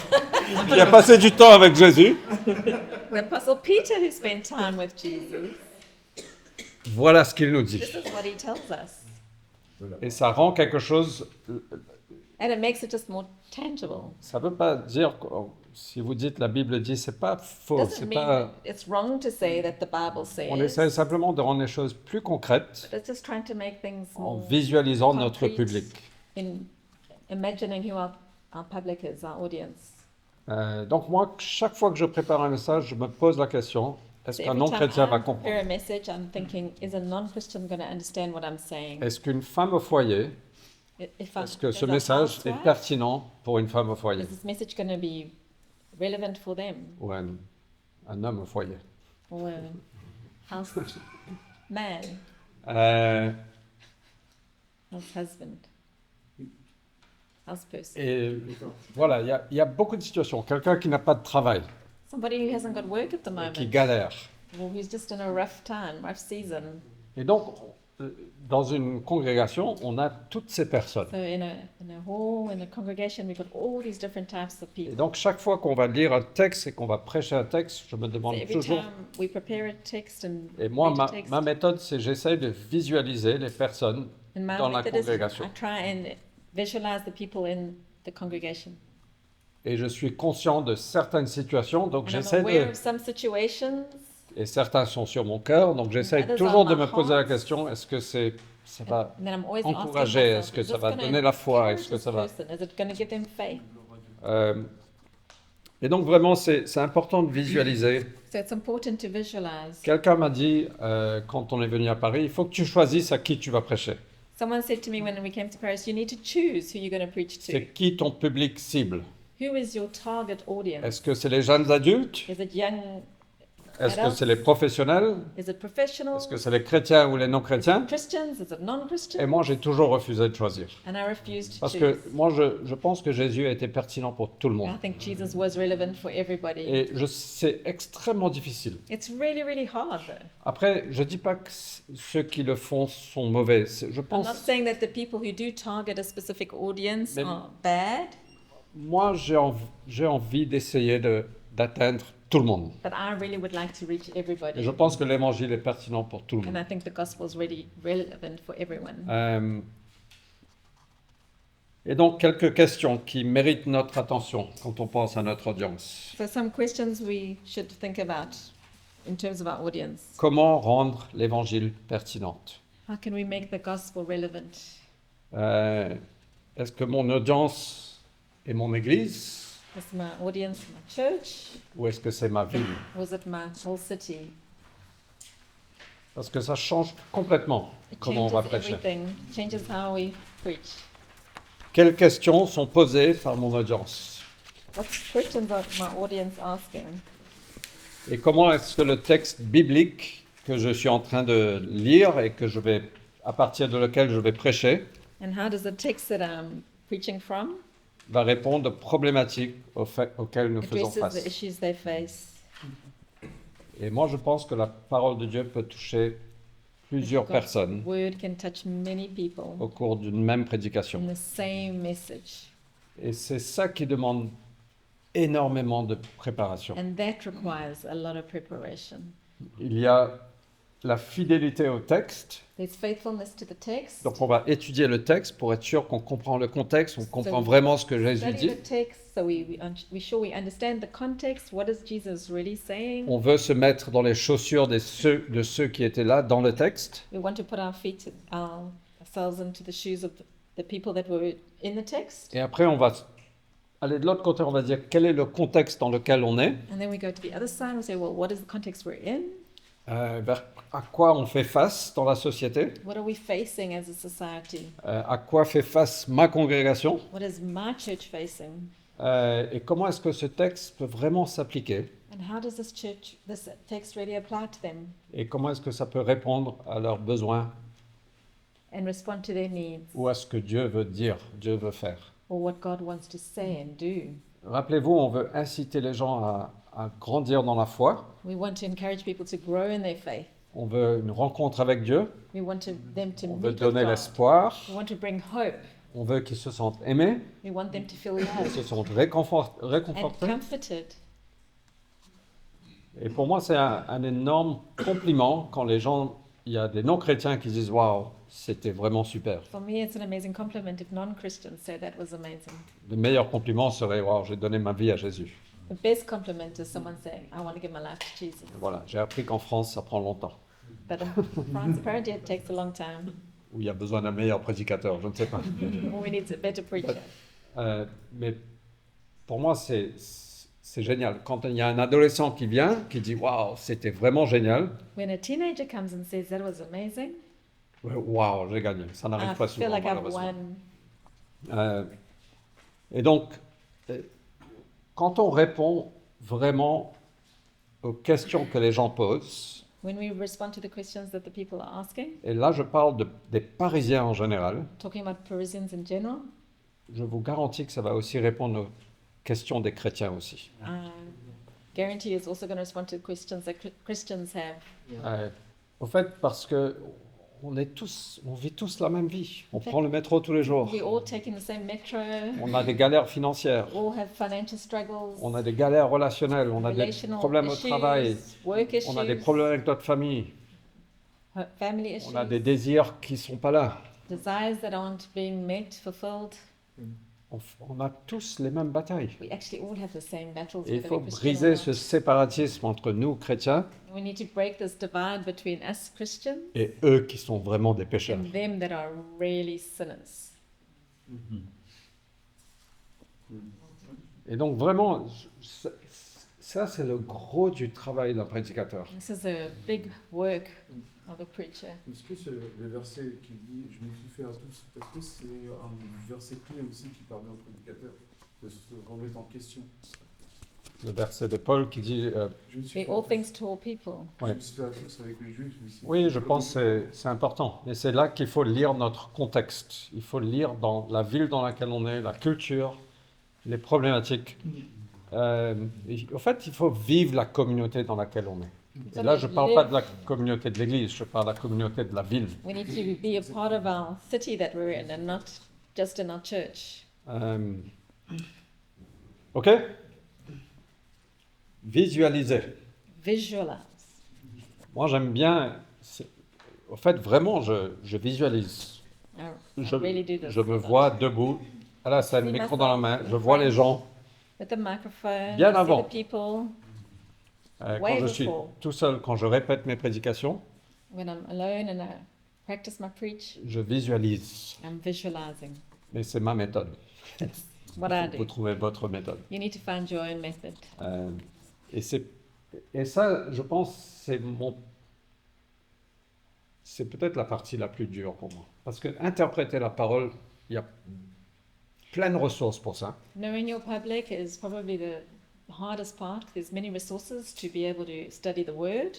qui a passé du temps avec Jésus. the Apostle Peter who spent time with Jesus. Voilà ce qu'il nous dit. This is what he tells us. Et ça rend quelque chose. And it makes it just more tangible. Ça ne veut pas dire, si vous dites la Bible dit, c'est pas faux. Doesn't C'est mean pas. it's wrong to say that the Bible On says. essaie simplement de rendre les choses plus concrètes But it's just trying to make things en more visualisant notre concrete public. in imagining who our public is, our audience. Donc moi, chaque fois que je prépare un message, je me pose la question, est-ce So qu'un every time non-chrétien va I comprendre? prepare a message, I'm thinking, is a non-Christian going to understand what I'm saying? Est-ce qu'une femme au foyer, If est-ce que as ce a message est housewife, pertinent pour une femme au foyer? is this message going to be relevant for them, ou un homme au foyer. or a house man, Euh, house husband, house person, et voilà, il y a beaucoup de situations. Quelqu'un qui n'a pas de travail, somebody who hasn't got work at the et qui moment, galère. or who's just in a rough time, rough season. Et donc, dans une congrégation, on a toutes ces personnes. So in a hall, in a congregation, we've got all these different types of Et people. donc, chaque fois qu'on va lire un texte et qu'on va prêcher un texte, je me So demande every toujours. time we prepare a text and Et moi, read a text, ma méthode, c'est j'essaye de visualiser les personnes and my dans la method is congrégation. I try and visualize the people in the congregation. Et je suis conscient de certaines situations, donc And I'm j'essaie aware de. of some situations, Et certains sont sur mon cœur, donc j'essaie others toujours are de my me poser la heart. question est-ce que ça va and then I'm always asking encourager, myself, est-ce que is ça this va gonna donner la foi, encourage est-ce que this ça va. person? Is it going to give them faith? Et donc vraiment, c'est important de visualiser. So it's important to visualize. Quelqu'un m'a dit, quand on est venu à Paris, il faut que tu choisisses à qui tu vas prêcher. Someone said to me when we came to Paris, you need to choose who you're going to preach to. C'est qui ton public cible? Who is your target audience? Est-ce que c'est les jeunes adultes? Is it young? Est-ce que adults? c'est les professionnels? Is it professionals? Est-ce que c'est les chrétiens ou les non-chrétiens? Christians? Is it non-Christians? Et moi, j'ai toujours refusé de choisir. And I refuse to Parce choose. que moi, je pense que Jésus a été pertinent pour tout le monde. I think Jesus was relevant for everybody. Et c'est extrêmement difficile. It's really, really hard. Though. Après, je dis pas que ceux qui le font sont mauvais. Je I'm not pense, saying that the people who do target a specific audience Mais- are bad, moi, j'ai envie d'essayer d'atteindre tout le monde. but I really would like to reach Et everybody. je pense que l'évangile est pertinent pour tout le And monde. I think the gospel is really relevant for everyone. Et donc, quelques questions qui méritent notre attention quand on pense à notre audience. So some questions we should think about in terms of our audience. Comment rendre l'évangile pertinente? How can we make the gospel relevant? Est-ce que mon audience est mon église Is my audience my church, ou est-ce que c'est ma ville? or is it my whole city? Parce que ça change complètement It comment on va changes prêcher. everything. It changes how we preach. Quelles questions sont posées par mon audience? What questions are my audience asking? Et comment est-ce que le texte biblique que je suis en train de lire et à partir de lequel je vais prêcher And how does the text that I'm preaching from va répondre aux problématiques auxquelles nous faisons addresses the face? issues they face? Et moi, je pense que la parole de Dieu peut toucher plusieurs God's personnes word can touch many people au cours d'une même in prédication. the same message. Et c'est ça qui demande énormément de préparation. And that requires a lot of preparation. Il y a la fidélité au texte. There's faithfulness to the text. Donc on va étudier le texte pour être sûr qu'on comprend le contexte, on comprend we vraiment ce que Jésus Study dit. the text so we sure we understand the context. What is Jesus really saying? On veut se mettre dans les chaussures de ceux qui étaient là dans le texte. We want to put ourselves into the shoes of the people that were in the text. Et après, on va aller de l'autre côté, on va dire quel est le contexte dans lequel on est, And then we go to the other side and say, well, what is the context we're in? à quoi on fait face dans la société, What are we facing as a society? à quoi fait face ma congrégation, What is my church facing? et comment est-ce que ce texte peut vraiment s'appliquer, And how does this text really apply to them et comment est-ce que ça peut répondre à leurs besoins and respond to their needs ou à ce que Dieu veut dire, Dieu veut faire. or what God wants to say and do? Rappelez-vous, on veut inciter les gens à grandir dans la foi. We want to encourage people to grow in their faith. On veut une rencontre avec Dieu. We want them to On meet veut with donner God. l'espoir. We want to bring hope. On veut qu'ils se sentent aimés, We want them to feel qu'ils loved se sentent and réconfortés. comforted. Et pour moi, c'est un énorme compliment quand il y a des non-chrétiens qui disent « Waouh, c'était vraiment super ». For me, it's an amazing compliment if non-Christians say that was amazing. Le meilleur compliment serait « Waouh, j'ai donné ma vie à Jésus The best compliment is someone saying, I want to give my life to Jesus. ». Voilà, j'ai appris qu'en France, ça prend longtemps, But in France, apparently it takes a long time. ou il y a besoin d'un meilleur prédicateur, je ne sais pas. Or we need a better preacher. Mais pour moi, c'est génial. Quand il y a un adolescent qui vient, qui dit « Waouh, c'était vraiment génial When a teenager comes and says, that was amazing, », waouh, j'ai gagné. Ça I n'arrive pas feel souvent, like I've malheureusement. won. Et donc, quand on répond vraiment aux questions que les gens posent, when we respond to the questions that the people are asking, et là je parle des Parisiens en général, talking about Parisians in general, je vous garantis que ça va aussi répondre aux questions des chrétiens aussi. guarantee is also going to respond to questions that Christians have. Au fait, parce que on vit tous la même vie. On prend le métro tous les jours. We're all taking the same metro. On a des galères financières. All have financial struggles. On a des galères relationnelles. On a des Relational problèmes au issues, travail. work On a des issues, problèmes avec notre famille. family issues, On a des désirs qui ne sont pas là. desires that aren't being met, fulfilled. On a tous les mêmes batailles. We actually all have the same battles. Et il whether faut we're Christian or briser not. ce séparatisme entre nous, chrétiens, We need to break this divide between us Christians et eux qui sont vraiment des pécheurs. and them that are really sinners. Et donc vraiment, ça c'est le gros du travail d'un prédicateur. This is a big work of a preacher. Est-ce que c'est le verset qui dit « Je me suis fait à tous », est-ce que c'est un verset clé aussi qui permet au prédicateur de se remettre en question? Le verset de Paul qui dit... Je me suis Be fait all things to all people. Je me suis fait à tous avec les Juifs. mais Oui, je pense que c'est important. Et c'est là qu'il faut lire notre contexte. Il faut lire dans la ville dans laquelle on est, la culture, les problématiques. En fait, il faut vivre la communauté dans laquelle on est. Et là, je ne parle pas de la communauté de l'Église, je parle de la communauté de la ville. We need to be a part of our city that we're in and not just in our church. OK? Visualiser. Visualize. Moi, j'aime bien... En fait, vraiment, je visualise. I really do this. Je me vois debout, à la scène, See micro dans la main, myself je vois les gens. With the microphone, Bien I see avant. the people. Quand Way je suis before. tout seul, quand je répète mes prédications, When I'm alone and I practice my preach, je visualise. I'm visualizing. Mais c'est ma méthode. What I Vous do. trouvez votre méthode. You need to find your own method. Et ça, je pense, c'est peut-être la partie la plus dure pour moi. Parce que interpréter la parole, il y a plein de ressources pour ça. Knowing your public is probably the hardest part. There's many resources to be able to study the word,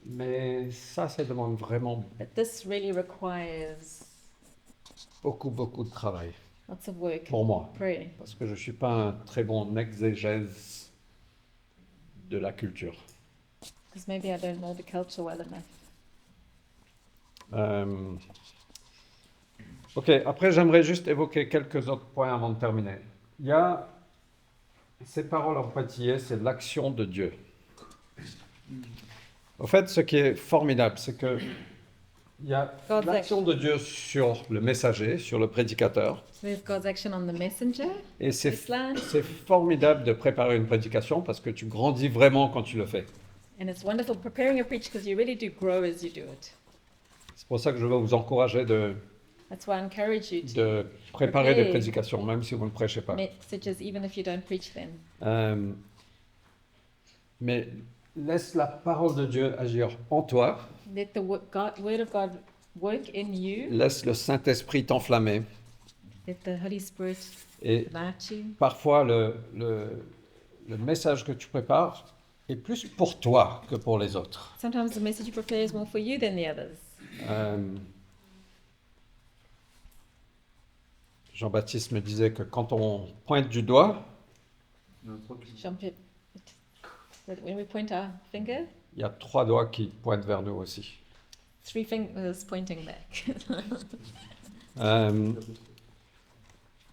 Mais ça demande vraiment but this really requires beaucoup de travail lots of work. pour moi. Prayer. Parce que je ne suis pas un très bon exégèse de la culture. Because maybe I don't know the culture well enough. Ok, après j'aimerais juste évoquer quelques autres points avant de terminer. Il y a ces paroles en pointillés, c'est l'action de Dieu. En fait, ce qui est formidable, c'est que il y a God's l'action de Dieu sur le messager, sur le prédicateur, So there's God's action on the messenger. et c'est This line. formidable de préparer une prédication parce que tu grandis vraiment quand tu le fais. And it's wonderful preparing a preach because you really do grow as you do it. C'est pour ça que je veux vous encourager That's why I encourage you to de préparer des prepare prédications, même si vous ne prêchez pas. messages even if you don't preach them. Mais laisse la parole de Dieu agir en toi. Let the word of God work in you. Laisse le Saint-Esprit t'enflammer. Let the Holy Spirit Et light you. parfois, le message que tu prépares est plus pour toi que pour les autres. Sometimes the message you prepare is more for you than the others. Jean-Baptiste me disait que quand on pointe du doigt, Jean-Pierre, that when we point our finger, il y a 3 doigts qui pointent vers nous aussi. 3 fingers pointing back.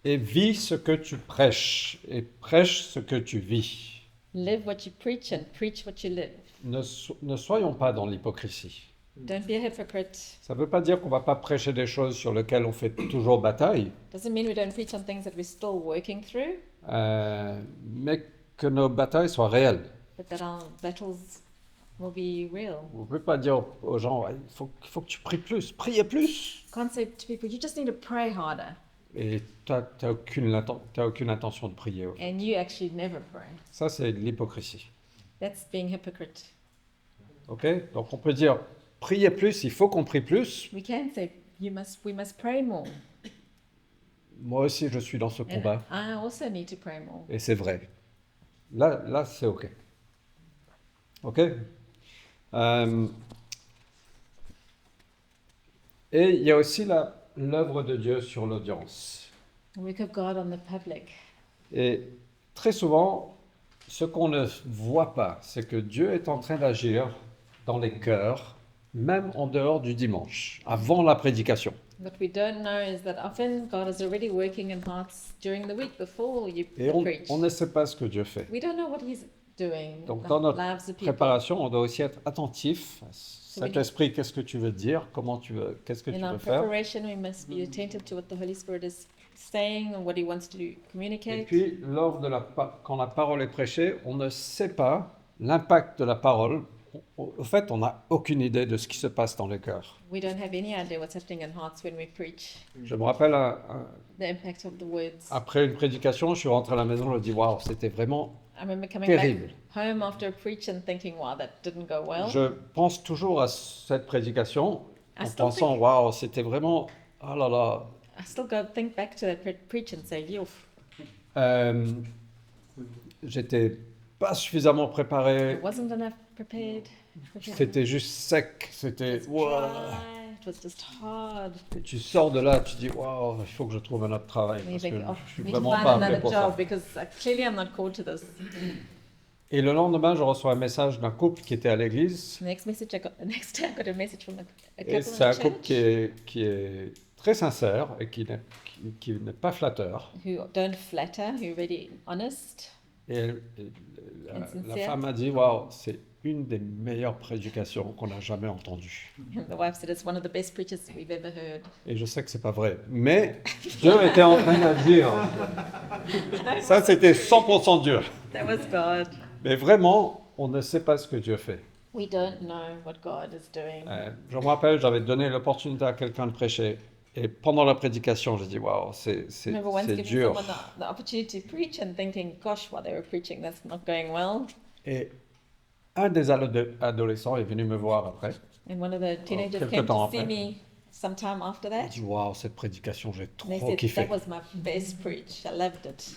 Et vis ce que tu prêches, et prêche ce que tu vis. Live what you preach and preach what you live. Ne soyons pas dans l'hypocrisie. Don't be a hypocrite. Ça ne veut pas dire qu'on ne va pas prêcher des choses sur lesquelles on fait toujours bataille, Doesn't mean we don't preach on things that we're still working through, mais que nos batailles soient réelles. but that our battles will be real. On ne peut pas dire aux gens, il faut que tu pries plus, priez plus. Can't say to people, you just need to pray harder, Et tu n'as aucune intention de prier. and you actually never pray. Ça, c'est de l'hypocrisie. That's being hypocrite. Ok? Donc on peut dire, priez plus, il faut qu'on prie plus. We can say, we must pray more. Moi aussi, je suis dans ce And combat. I also need to pray more. Et c'est vrai. Là, c'est OK. OK? Et il y a aussi l'œuvre de Dieu sur l'audience. The work of God on the public. Et très souvent, ce qu'on ne voit pas, c'est que Dieu est en train d'agir dans les cœurs, même en dehors du dimanche, avant la prédication. What we don't know is that often God is already working in hearts during the week before you Et preach. on ne sait pas ce que Dieu fait. We don't know what He's doing. Donc in dans the notre lives of people. préparation, on doit aussi être attentif. Saint-Esprit, qu'est-ce que tu veux dire? Qu'est-ce que tu In veux our faire? preparation, we must be attentive to what the Holy Spirit is saying and what He wants to Et communicate. puis, quand la parole est prêchée, on ne sait pas l'impact de la parole. Au fait, on n'a aucune idée de ce qui se passe dans les cœurs. We don't have any idea what's happening in hearts when we preach. Je me rappelle, The impact of the words. après une prédication, je suis rentré à la maison, je me dis, waouh, c'était vraiment I remember coming terrible. back home after a preach and thinking, wow, that didn't go well. Je pense toujours à cette prédication I en still pensant, think- waouh, c'était vraiment, oh là là. I still go think back to that preach and say, "Youf, J'étais pas suffisamment préparé. I wasn't enough prepared. C'était juste sec. C'était, It was waouh. dry, it was just hard." Et tu sors de là, tu dis, waouh, il faut que je trouve un autre travail. And you Parce think, que oh, je suis I need to vraiment find pas appelé another pour ça. job because clearly I'm not called to this. Et le lendemain, je reçois un message d'un couple qui était à l'église. The next next day I got a message from a Et couple c'est in un church couple qui est très sincère et qui n'est pas flatteur. who don't flatter, who are really honest. Et la sincere. femme a dit, waouh, c'est une des meilleures prédications qu'on a jamais entendues. And the wife said it's one of the best preachers we've ever heard. Et je sais que c'est pas vrai, mais Dieu était en train d'agir. Ça, c'était 100% Dieu. That was God. Mais vraiment, on ne sait pas ce que Dieu fait. We don't know what God is doing. Je me rappelle, j'avais donné l'opportunité à quelqu'un de prêcher. Et pendant la prédication, j'ai dit, waouh, c'est I remember once giving dur. someone the opportunity to preach and thinking, gosh, while they were preaching, that's not going well. Et un des adolescents est venu me voir après. And one of the teenagers quelque came temps to see après. me sometime after Il that. dit, waouh, cette prédication, j'ai And they trop said, kiffé. that was my best preach. I loved it.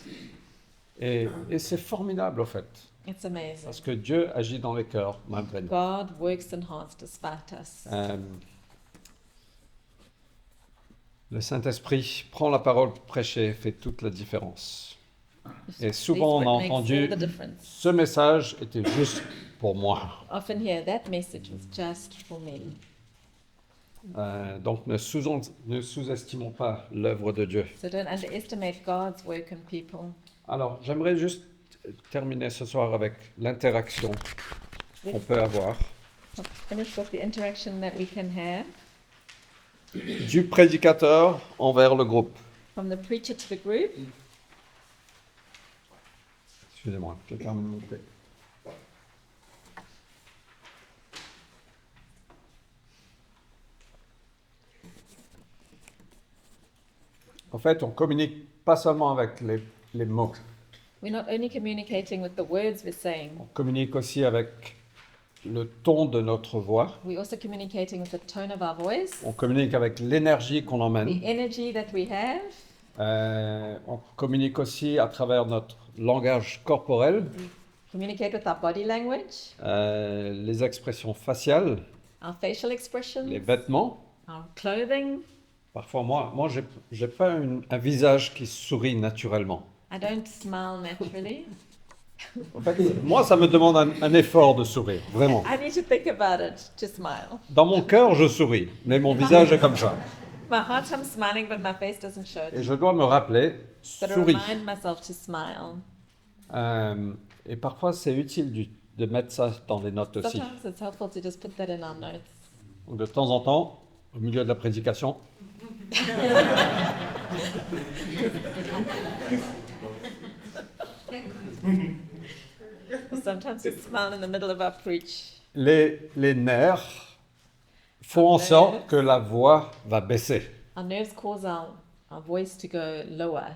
Et c'est formidable, au fait. It's amazing. Parce que Dieu agit dans les cœurs, malgré nous. God works in hearts despite us. Le Saint-Esprit prend la parole prêchée, fait toute la différence. Et souvent, on a Makes entendu, all the difference. ce message était juste pour moi. Often hear that message was just for me. Donc, ne sous-estimons pas l'œuvre de Dieu. So don't underestimate God's work in people. Alors, j'aimerais juste terminer ce soir avec l'interaction qu'on peut avoir Finish with the interaction that we can have du prédicateur envers le groupe. from the preacher to the group. Excusez-moi, quelqu'un me monter. En fait, on communique pas seulement avec les mots, We're not only communicating with the words we're saying, on communique aussi avec le ton de notre voix, we're also communicating with the tone of our voice, on communique avec l'énergie qu'on emmène, the energy that we have. on communique aussi à travers notre langage corporel, Communicate with our body language, les expressions faciales, our facial expressions, les vêtements. our clothing. Parfois, moi j'ai pas un visage qui sourit naturellement. I don't smile naturally. En fait, moi, ça me demande un effort de sourire, vraiment. I need to think about it to smile. Dans mon cœur, je souris, mais mon visage est comme ça. My heart, I'm smiling, but my face doesn't show Et it. je dois me rappeler, But I souris. remind myself to smile. Et parfois, c'est utile de mettre ça dans les notes aussi. Sometimes it's helpful to just put that in our notes. Donc, de temps en temps, au milieu de la prédication, Sometimes we smile in the middle of our preach. les nerfs font en sorte que la voix va baisser. Our nerves cause our voice to go lower,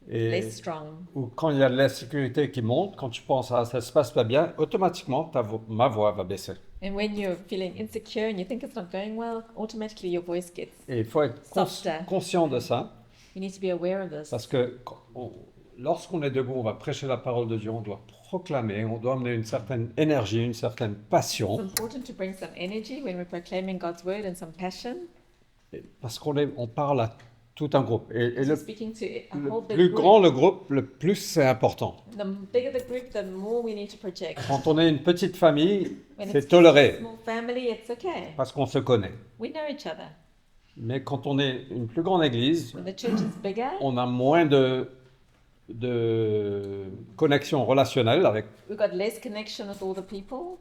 Et less strong. ou quand il y a de l'insécurité qui monte, quand tu penses à ça se passe pas bien, automatiquement ma voix va baisser. And when you're feeling insecure and you think it's not going well, automatically your voice gets. Et il faut être Softer. conscient de ça, You need to be aware of this. parce que lorsqu'on est debout, on va prêcher la parole de Dieu, on doit proclamer, on doit amener une certaine énergie, une certaine It's passion, important to bring some energy when we're proclaiming God's word and some passion. parce on parle à tout un groupe. Et So speaking to a le whole big plus group. grand le groupe, le plus c'est important. The bigger the group, the more we need to project. Quand on est une petite famille, When c'est it's toléré, a small family, it's okay. parce qu'on se connaît. We know each other. Mais quand on est une plus grande église, When the church is bigger, on a moins de connexion relationnelle avec, we've got less connection with all the people.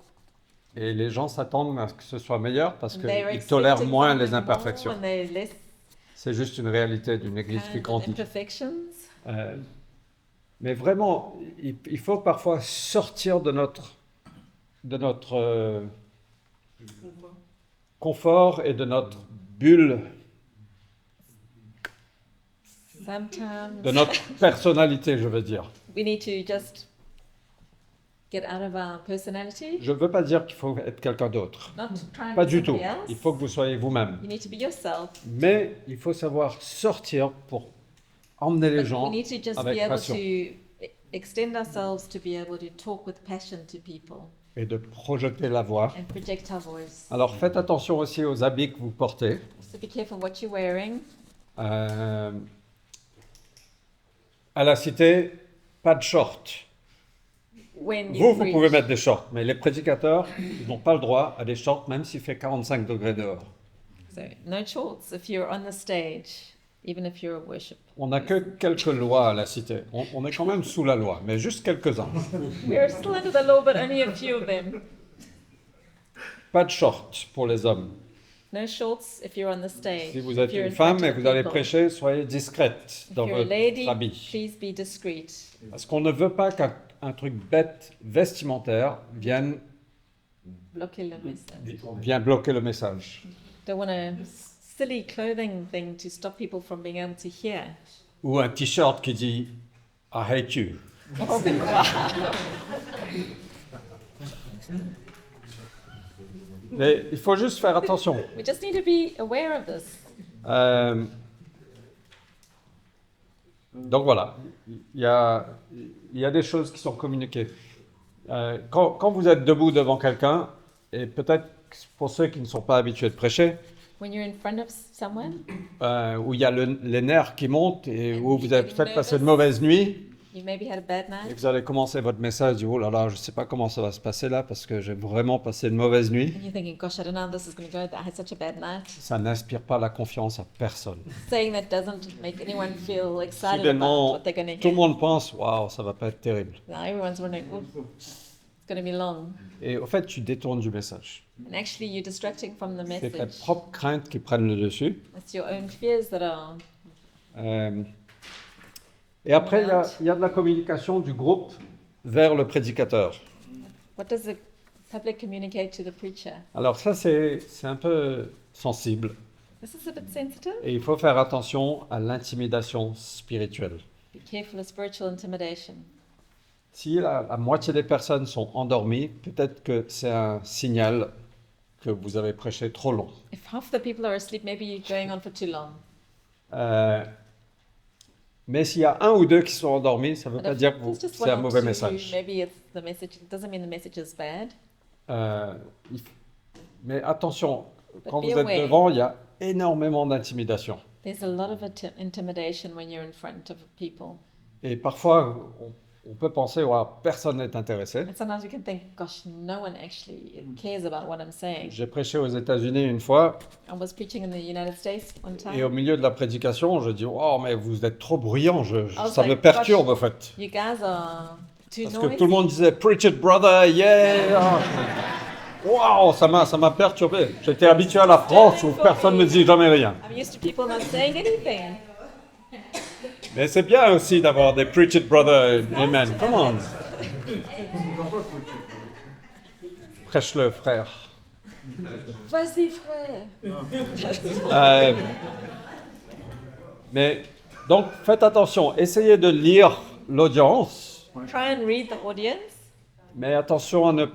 et les gens s'attendent à ce que ce soit meilleur parce And they're qu'ils tolèrent expecting moins les something more imperfections. and they're less C'est juste une réalité d'une église qui kind grandit. imperfections. Mais vraiment, il faut parfois sortir de notre confort et de notre bulle, Sometimes de notre personnalité, je veux dire. we need to just get out of our personality. Je ne veux pas dire qu'il faut être quelqu'un d'autre. Not try and Pas be du tout. somebody else. Il faut que vous soyez vous-même. You need to be yourself. Mais il faut savoir sortir pour emmener les But gens we need to just avec be able passion to extend ourselves to be able to talk with passion to people et de projeter la voix. and project our voice. Alors faites attention aussi aux habits que vous portez. So be careful what you're wearing. À la cité, pas de short. When you Vous preach. pouvez mettre des shorts, mais les prédicateurs, ils n'ont pas le droit à des shorts même s'il fait 45 degrés dehors. So no shorts if you're on the stage, even if you're a worship. On n'a que quelques lois à la cité. On est quand même sous la loi, mais juste quelques-uns. We're still under the law, but only a few of them. Pas de shorts pour les hommes. No shorts if you're on the stage. Si vous If êtes you're une in front femme et of vous allez people. prêcher, soyez discrète If dans you're a votre lady, habit. please be discreet. Parce qu'on ne veut pas qu'un truc bête vestimentaire vienne Bloquer le message. bloquer le message. Don't want a silly clothing thing to stop people from being able to hear. Ou un t-shirt qui dit I hate you. Mais il faut juste faire attention. We just need to be aware of this. Donc voilà, il y a des choses qui sont communiquées. Quand vous êtes debout devant quelqu'un, et peut-être pour ceux qui ne sont pas habitués de prêcher, When you're in front of someone, où il y a les nerfs qui montent et où vous avez Getting peut-être passé une nervous. mauvaise nuit, you maybe had a bad et night, vous allez commencer votre message, du oh là là, je ne sais pas comment ça va se passer là parce que j'ai vraiment passé une mauvaise nuit. and you're thinking, gosh, I don't know how this is going to go. I had such a bad night. Ça n'inspire pas la confiance à personne. Saying that doesn't make anyone feel excited about Soudainement, what they're going to tout le hear. monde pense, waouh, ça va pas être terrible. Now everyone's wondering, oh, it's going to be long. Et au fait, tu détournes du message. And actually, you're distracting from the C'est tes message. propres craintes qui prennent le dessus. It's your own fears that are. Et après, il y a de la communication du groupe vers le prédicateur. What does the public communicate to the preacher? Alors ça, c'est un peu sensible. This is a bit sensitive. Et il faut faire attention à l'intimidation spirituelle. Be careful of spiritual intimidation. Si la moitié des personnes sont endormies, peut-être que c'est un signal que vous avez prêché trop long. If half the people are asleep, maybe you're going on for too long. Mais s'il y a un ou deux qui sont endormis, ça ne veut But pas if dire que there's just c'est un one or mauvais two, message. maybe it's the message. It doesn't mean the message is bad. Mais attention, quand be vous êtes aware. devant, il y a énormément d'intimidation. There's a lot of intimidation when you're in front of people. Et parfois, on peut penser, ouais, personne n'est intéressé. And sometimes you can think, gosh, no one actually cares about what I'm saying. J'ai prêché aux États-Unis une fois, I was preaching in the United States one time. et au milieu de la prédication, je dis, oh, mais vous êtes trop bruyant, was ça me like, perturbe, gosh, en fait. You guys are too Parce noisy. que tout le monde disait, preach it, brother, yeah! Waouh, ça m'a perturbé. J'étais habitué à la France où personne ne dit jamais rien. I'm used to people not saying anything. Mais c'est bien aussi d'avoir des preach it, brother, amen. Come on. Prêche-le, frère. Vas-y, frère. Mais donc, faites attention. Essayez de lire l'audience, Try and read the audience, mais attention à ne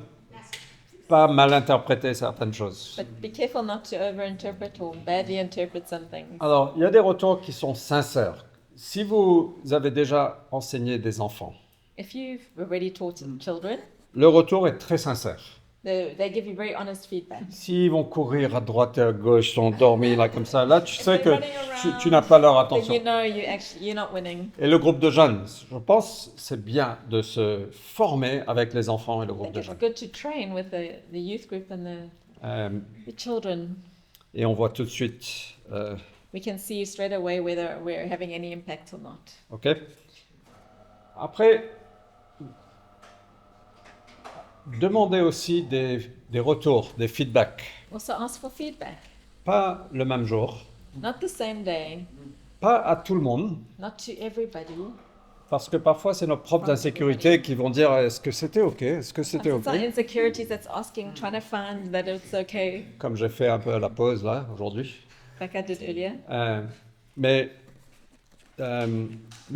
pas mal interpréter certaines choses. but be careful not to overinterpret or badly interpret something. Alors, il y a des retours qui sont sincères. si vous avez déjà enseigné des enfants, If you've already taught children, le retour est très sincère. they give you very honest feedback. S'ils vont courir à droite et à gauche, sont endormis là comme ça, là tu sais If que they're running tu n'as pas leur around, then attention. you know you're not winning. Et le groupe de jeunes, je pense c'est bien de se former avec les enfants et le I groupe think de it's jeunes. good to train with the youth group and Euh, the children. et on voit tout de suite, We can see straight away whether we're having any impact or not. ok. Après, demandez aussi des retours, des feedbacks. Also ask for feedback. Pas le même jour, Not the same day, pas à tout le monde, not to everybody. parce que parfois c'est nos propres insécurités qui vont dire est-ce que c'était ok, est-ce que c'était ok. It's our insecurities that's asking, trying to find that it's okay, Comme j'ai fait un peu à la pause là aujourd'hui. like I did earlier. Mais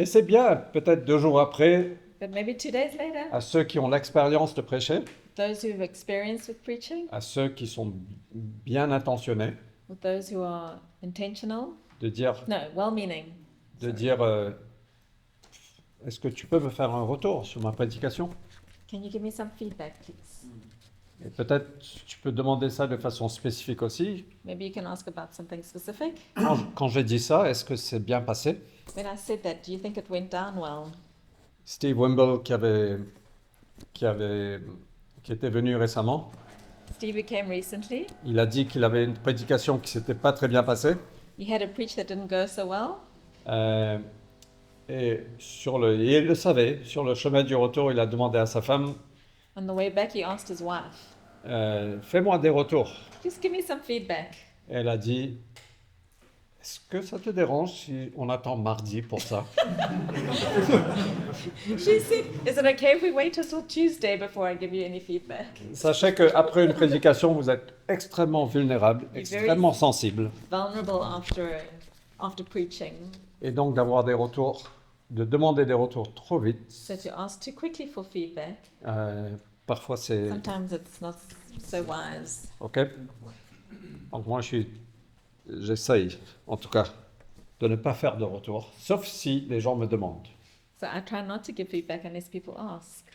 c'est bien, peut-être 2 jours après, But maybe 2 days later, à ceux qui ont l'expérience de prêcher, those who've experienced with preaching, à ceux qui sont bien intentionnés, with those who are intentional, de dire, well-meaning, est-ce que tu peux me faire un retour sur ma prédication? can you give me some feedback, please? Et peut-être tu peux demander ça de façon spécifique aussi. Maybe you can ask about something specific. Quand j'ai dit ça, est-ce que c'est bien passé? When I said that, do you think it went down well? Steve Wimble qui était venu récemment, Steve who came recently, il a dit qu'il avait une prédication qui s'était pas très bien passée. he had a preach that didn't go so well. Et il le savait, sur le chemin du retour, il a demandé à sa femme, On the way back, he asked his wife, fais-moi des retours. just give me some feedback. Et elle a dit, est-ce que ça te dérange si on attend mardi pour ça? She said, is it okay if we wait until Tuesday before I give you any feedback? Sachez qu'après une prédication, vous êtes extrêmement vulnérable, extrêmement sensible. Vulnerable after preaching. Et donc d'avoir des retours, de demander des retours trop vite, So to ask too quickly for feedback, parfois c'est... sometimes it's not so wise. Ok? Donc moi j'essaye, en tout cas, de ne pas faire de retour, sauf si les gens me demandent. So I try not to give feedback unless people ask.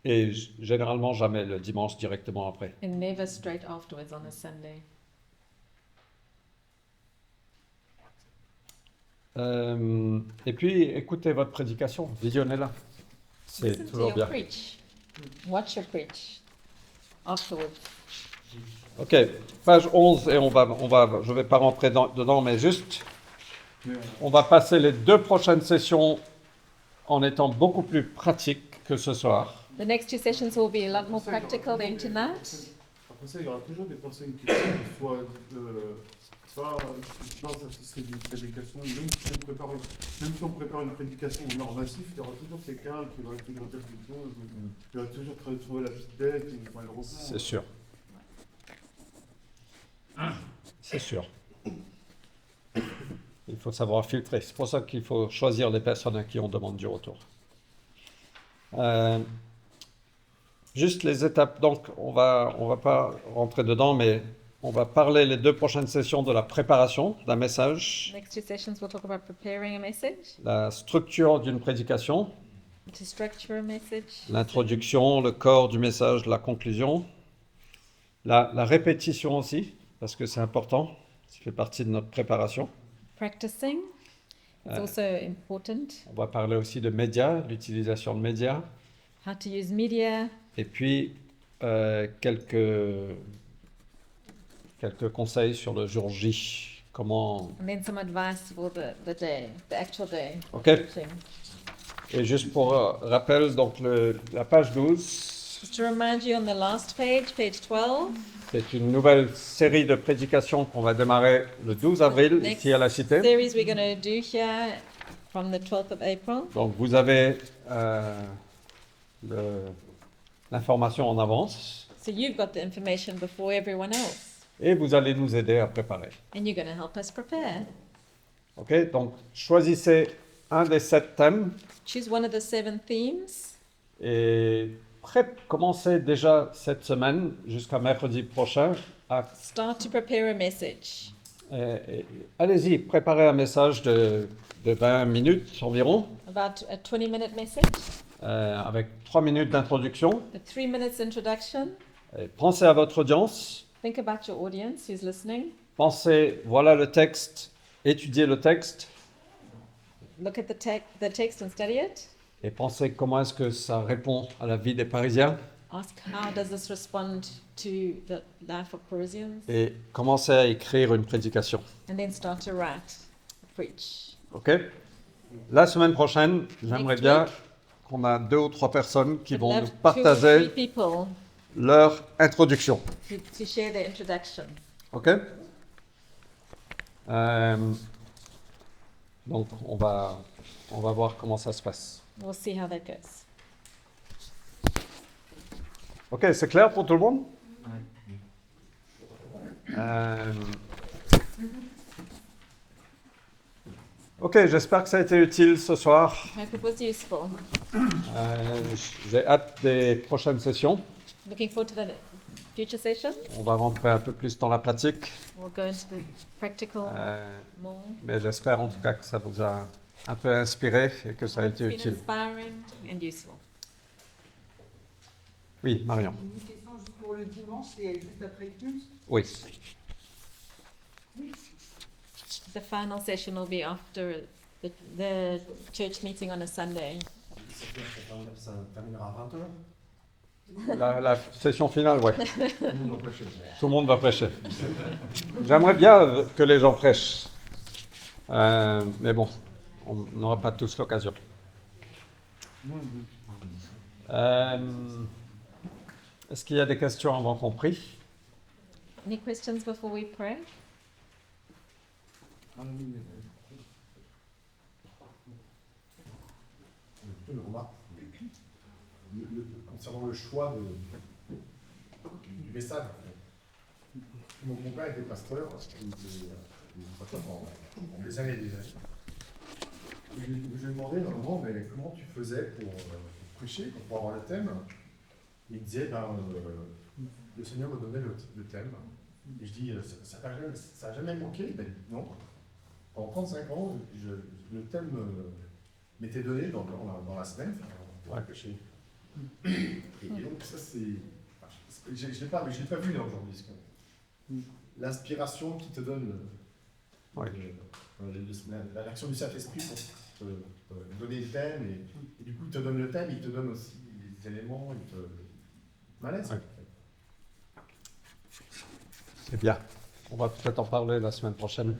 Et généralement jamais le dimanche directement après. And never straight afterwards on a Sunday. Et puis écoutez votre prédication, visionnez-la. C'est Listen to toujours your bien. preach. Watch your preach afterwards. Ok, page 11, et je ne vais pas rentrer dedans, mais juste, on va passer les 2 prochaines sessions en étant beaucoup plus pratique que ce soir. The next 2 sessions will be a lot more practical than tonight. Après ça, il y aura toujours des personnes qui soient pas, je pense que c'est une prédication, même si on prépare une prédication normative, il y aura toujours quelqu'un qui va toujours dire quelque chose, qui va toujours trouver la petite bête, qui va le reprendre. C'est sûr. C'est sûr. Il faut savoir filtrer. C'est pour ça qu'il faut choisir les personnes à qui on demande du retour. Juste les étapes. Donc, on va pas rentrer dedans, mais on va parler les 2 prochaines sessions de la préparation d'un message, Next 2 sessions we'll talk about preparing a message, la structure d'une prédication, to structure a message, l'introduction, le corps du message, la conclusion, la répétition aussi, parce que c'est important, ça fait partie de notre préparation. practicing. It's also important. On va parler aussi de médias, l'utilisation de médias, How to use media, et puis quelques conseils sur le jour J. Comment... and then some advice for the day, the actual day. Ok. Preaching. Et juste pour rappel, donc la page 12, Just to remind you on the last page, page 12, c'est une nouvelle série de prédications qu'on va démarrer le 12 avril Next ici à la Cité. series we're going to do here from the 12th of April. Donc vous avez l'information en avance So you've got the information before everyone else, et vous allez nous aider à préparer. and you're going to help us prepare. Ok, donc choisissez un des 7 thèmes Choose one of the 7 themes et commencez déjà cette semaine jusqu'à mercredi prochain à Start to prepare a message. Allez-y, préparez un message de 20 minutes environ, about a 20-minute message, avec 3 minutes d'introduction. a 3 minutes introduction. Et pensez à votre audience. Think about your audience who's listening. Pensez, voilà le texte, étudiez le texte. Look at the text and study it. Et pensez comment est-ce que ça répond à la vie des Parisiens. Ask how does this respond to the life of Parisians? Et commencez à écrire une prédication. And then start to write, preach. OK? La semaine prochaine, j'aimerais Next bien week, qu'on a 2 ou 3 personnes qui I'd vont love nous 2 or 3 partager people leur introduction. to share their introduction. OK? Donc, on va voir comment ça se passe. We'll see how that goes. OK, c'est clair pour tout le monde? Euh, OK, j'espère que ça a été utile ce soir. Hope it was useful. J'ai hâte des prochaines sessions. Looking forward to the future session. On va rentrer un peu plus dans la pratique. We'll go into the practical more. Mais j'espère en tout cas que ça vous a un peu inspiré et que ça a été It's been utile. inspiring and useful. Oui, Marion. Une question juste pour le dimanche, c'est juste après le culte. Oui. The final session will be after the church meeting on a Sunday. Ça terminera à 20h. La session finale, ouais. Tout le monde va prêcher. J'aimerais bien que les gens prêchent. Mais bon, on n'aura pas tous l'occasion. Est-ce qu'il y a des questions avant qu'on prie? Any questions before we pray? Plutôt une remarque. Concernant le choix du message. Mon père était pasteur, il était pasteur pendant des années et des années. Je lui demandais normalement, mais comment tu faisais pour prêcher, pour avoir le thème? Il me disait, le Seigneur me donnait le thème. Et je dis, ça n'a jamais manqué? Ben, non. Pendant 35 ans, le thème m'était donné dans la semaine pour prêcher. Et donc ça c'est... Je ne l'ai pas vu là aujourd'hui. L'inspiration qui te donne l'action du Saint-Esprit pour te donner le thème, et du coup il te donne le thème, il te donne aussi les éléments, il te malaise. C'est bien. On va peut-être en parler la semaine prochaine.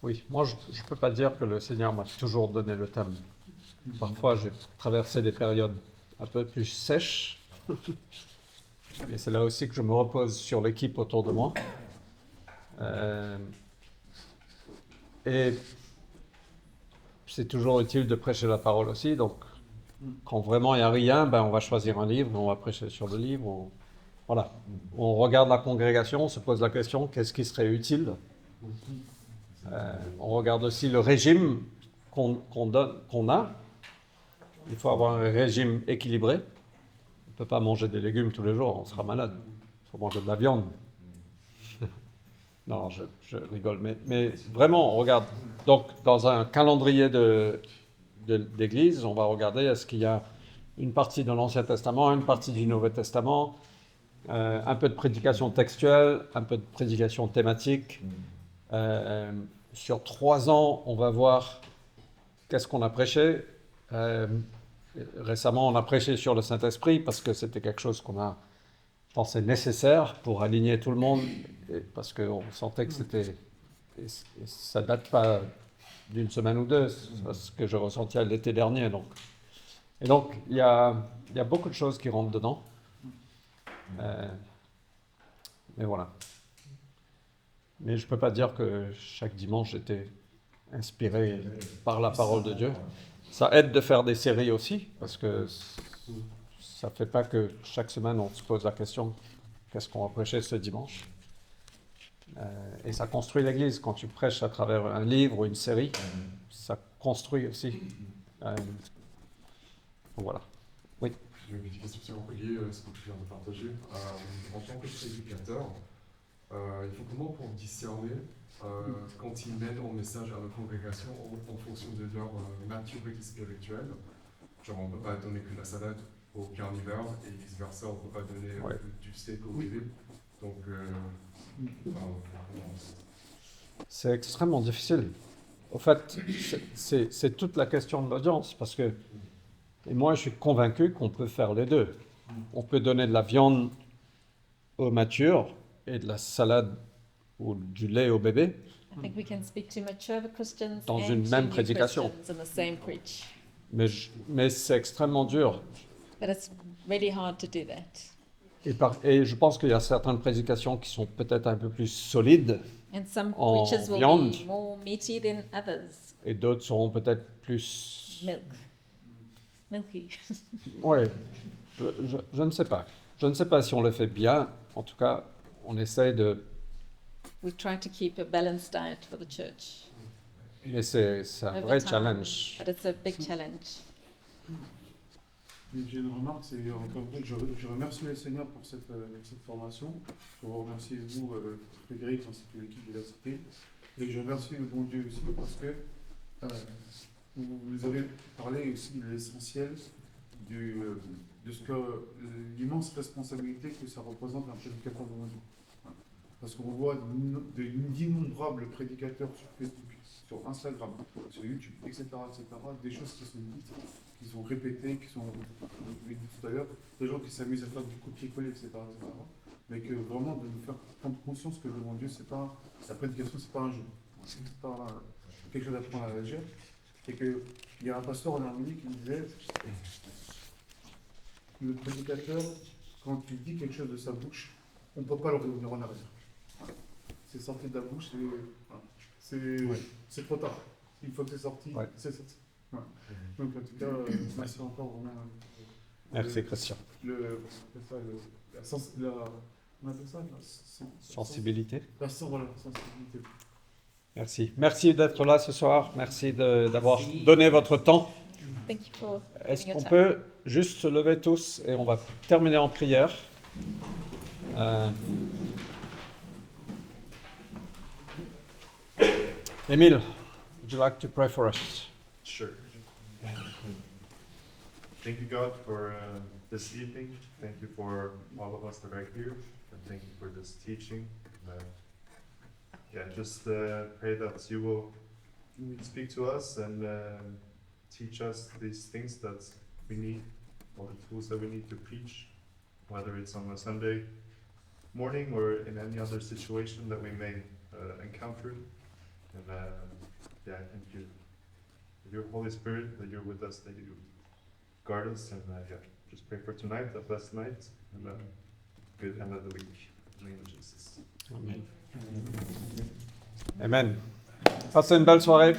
Oui, moi je ne peux pas dire que le Seigneur m'a toujours donné le thème. Parfois j'ai traversé des périodes un peu plus sèches. Et c'est là aussi que je me repose sur l'équipe autour de moi. Et c'est toujours utile de prêcher la parole aussi. Donc, quand vraiment il n'y a rien, ben, on va choisir un livre, on va prêcher sur le livre. Voilà. On regarde la congrégation, on se pose la question, qu'est-ce qui serait utile? On regarde aussi le régime qu'on a. Il faut avoir un régime équilibré. On ne peut pas manger des légumes tous les jours, on sera malade. Il faut manger de la viande. Non, je rigole. Mais vraiment, on regarde. Donc, dans un calendrier d'église, on va regarder est-ce qu'il y a une partie de l'Ancien Testament, une partie du Nouveau Testament, un peu de prédication textuelle, un peu de prédication thématique. Sur 3 ans, on va voir qu'est-ce qu'on a prêché. Récemment, on a prêché sur le Saint-Esprit parce que c'était quelque chose qu'on a pensé nécessaire pour aligner tout le monde, et parce qu'on sentait que c'était... Et ça ne date pas d'une semaine ou deux, c'est ce que je ressentais l'été dernier. Et donc, il y a beaucoup de choses qui rentrent dedans. Mais voilà. Mais je ne peux pas dire que chaque dimanche j'étais inspiré par la parole de Dieu. Ça aide de faire des séries aussi, parce que ça ne fait pas que chaque semaine on se pose la question qu'est-ce qu'on va prêcher ce dimanche. Et ça construit l'Église. Quand tu prêches à travers un livre ou une série, ça construit aussi. Voilà. Oui. J'ai une petite question liée à ce que tu viens de partager. En tant que prédicateur, Ils font comment pour discerner quand ils mènent un message à la congrégation en fonction de leur maturité spirituelle? Genre, on ne peut pas donner que la salade au carnivore et vice-versa, on ne peut pas donner du steak au bébé. Donc, C'est extrêmement difficile. Au fait, c'est toute la question de l'audience, parce que, et moi je suis convaincu qu'on peut faire les deux. On peut donner de la viande aux matures et de la salade ou du lait au bébé I think we can speak to mature Christians dans and une to même new prédication. Christians in the same preach. Mais c'est extrêmement dur. But it's really hard to do that. Et je pense qu'il y a certaines prédications qui sont peut-être un peu plus solides And some en preachers will viande, be more meaty than others. et d'autres seront peut-être plus... Milky. Oui, je ne sais pas. Je ne sais pas si on le fait bien. En tout cas, on essaie de... We try to keep a balanced diet for the church. Mais c'est un over vrai time, challenge. But it's a big challenge. J'ai une remarque, c'est je remercie le Seigneur pour cette formation. Je vous remercie vous, Frédéric, ainsi que l'équipe de la cité. Et je remercie le bon Dieu aussi parce que vous avez parlé aussi de l'essentiel de ce que l'immense responsabilité que ça représente un prédicateur de Dieu. Parce qu'on voit d'innombrables prédicateurs sur Facebook, sur Instagram, sur YouTube, etc., des choses qui sont dites, qui sont répétées, qui sont dites tout à l'heure, des gens qui s'amusent à faire du copier-coller, etc., mais que vraiment de nous faire prendre conscience que devant Dieu, c'est pas, la prédication, c'est pas un jeu, c'est pas quelque chose à prendre à la légère, et qu'il y a un pasteur en Arménie qui me disait le prédicateur, quand il dit quelque chose de sa bouche, on ne peut pas le revenir en arrière. C'est sorti de la bouche, c'est trop tard. Une fois que c'est sorti, c'est sorti. Ouais. Donc en tout cas, merci encore vraiment. Merci Christian. On appelle ça sensibilité. Voilà, sensibilité. Merci. Merci d'être là ce soir. Merci d'avoir donné votre temps. Thank you for Est-ce giving qu'on your peut juste se lever tous et on va terminer en prière. Emile, would you like to pray for us? Sure. Thank you, God, for this evening. Thank you for all of us that are here, and thank you for this teaching. Just pray that you will speak to us and teach us these things that we need, all the tools that we need to preach, whether it's on a Sunday morning or in any other situation that we may encounter. And thank you. Your Holy Spirit, that you're with us, that you guard us, and just pray for tonight, a blessed night, and a good end of the week. In the name of Jesus. Amen. Amen. Passez une belle soirée.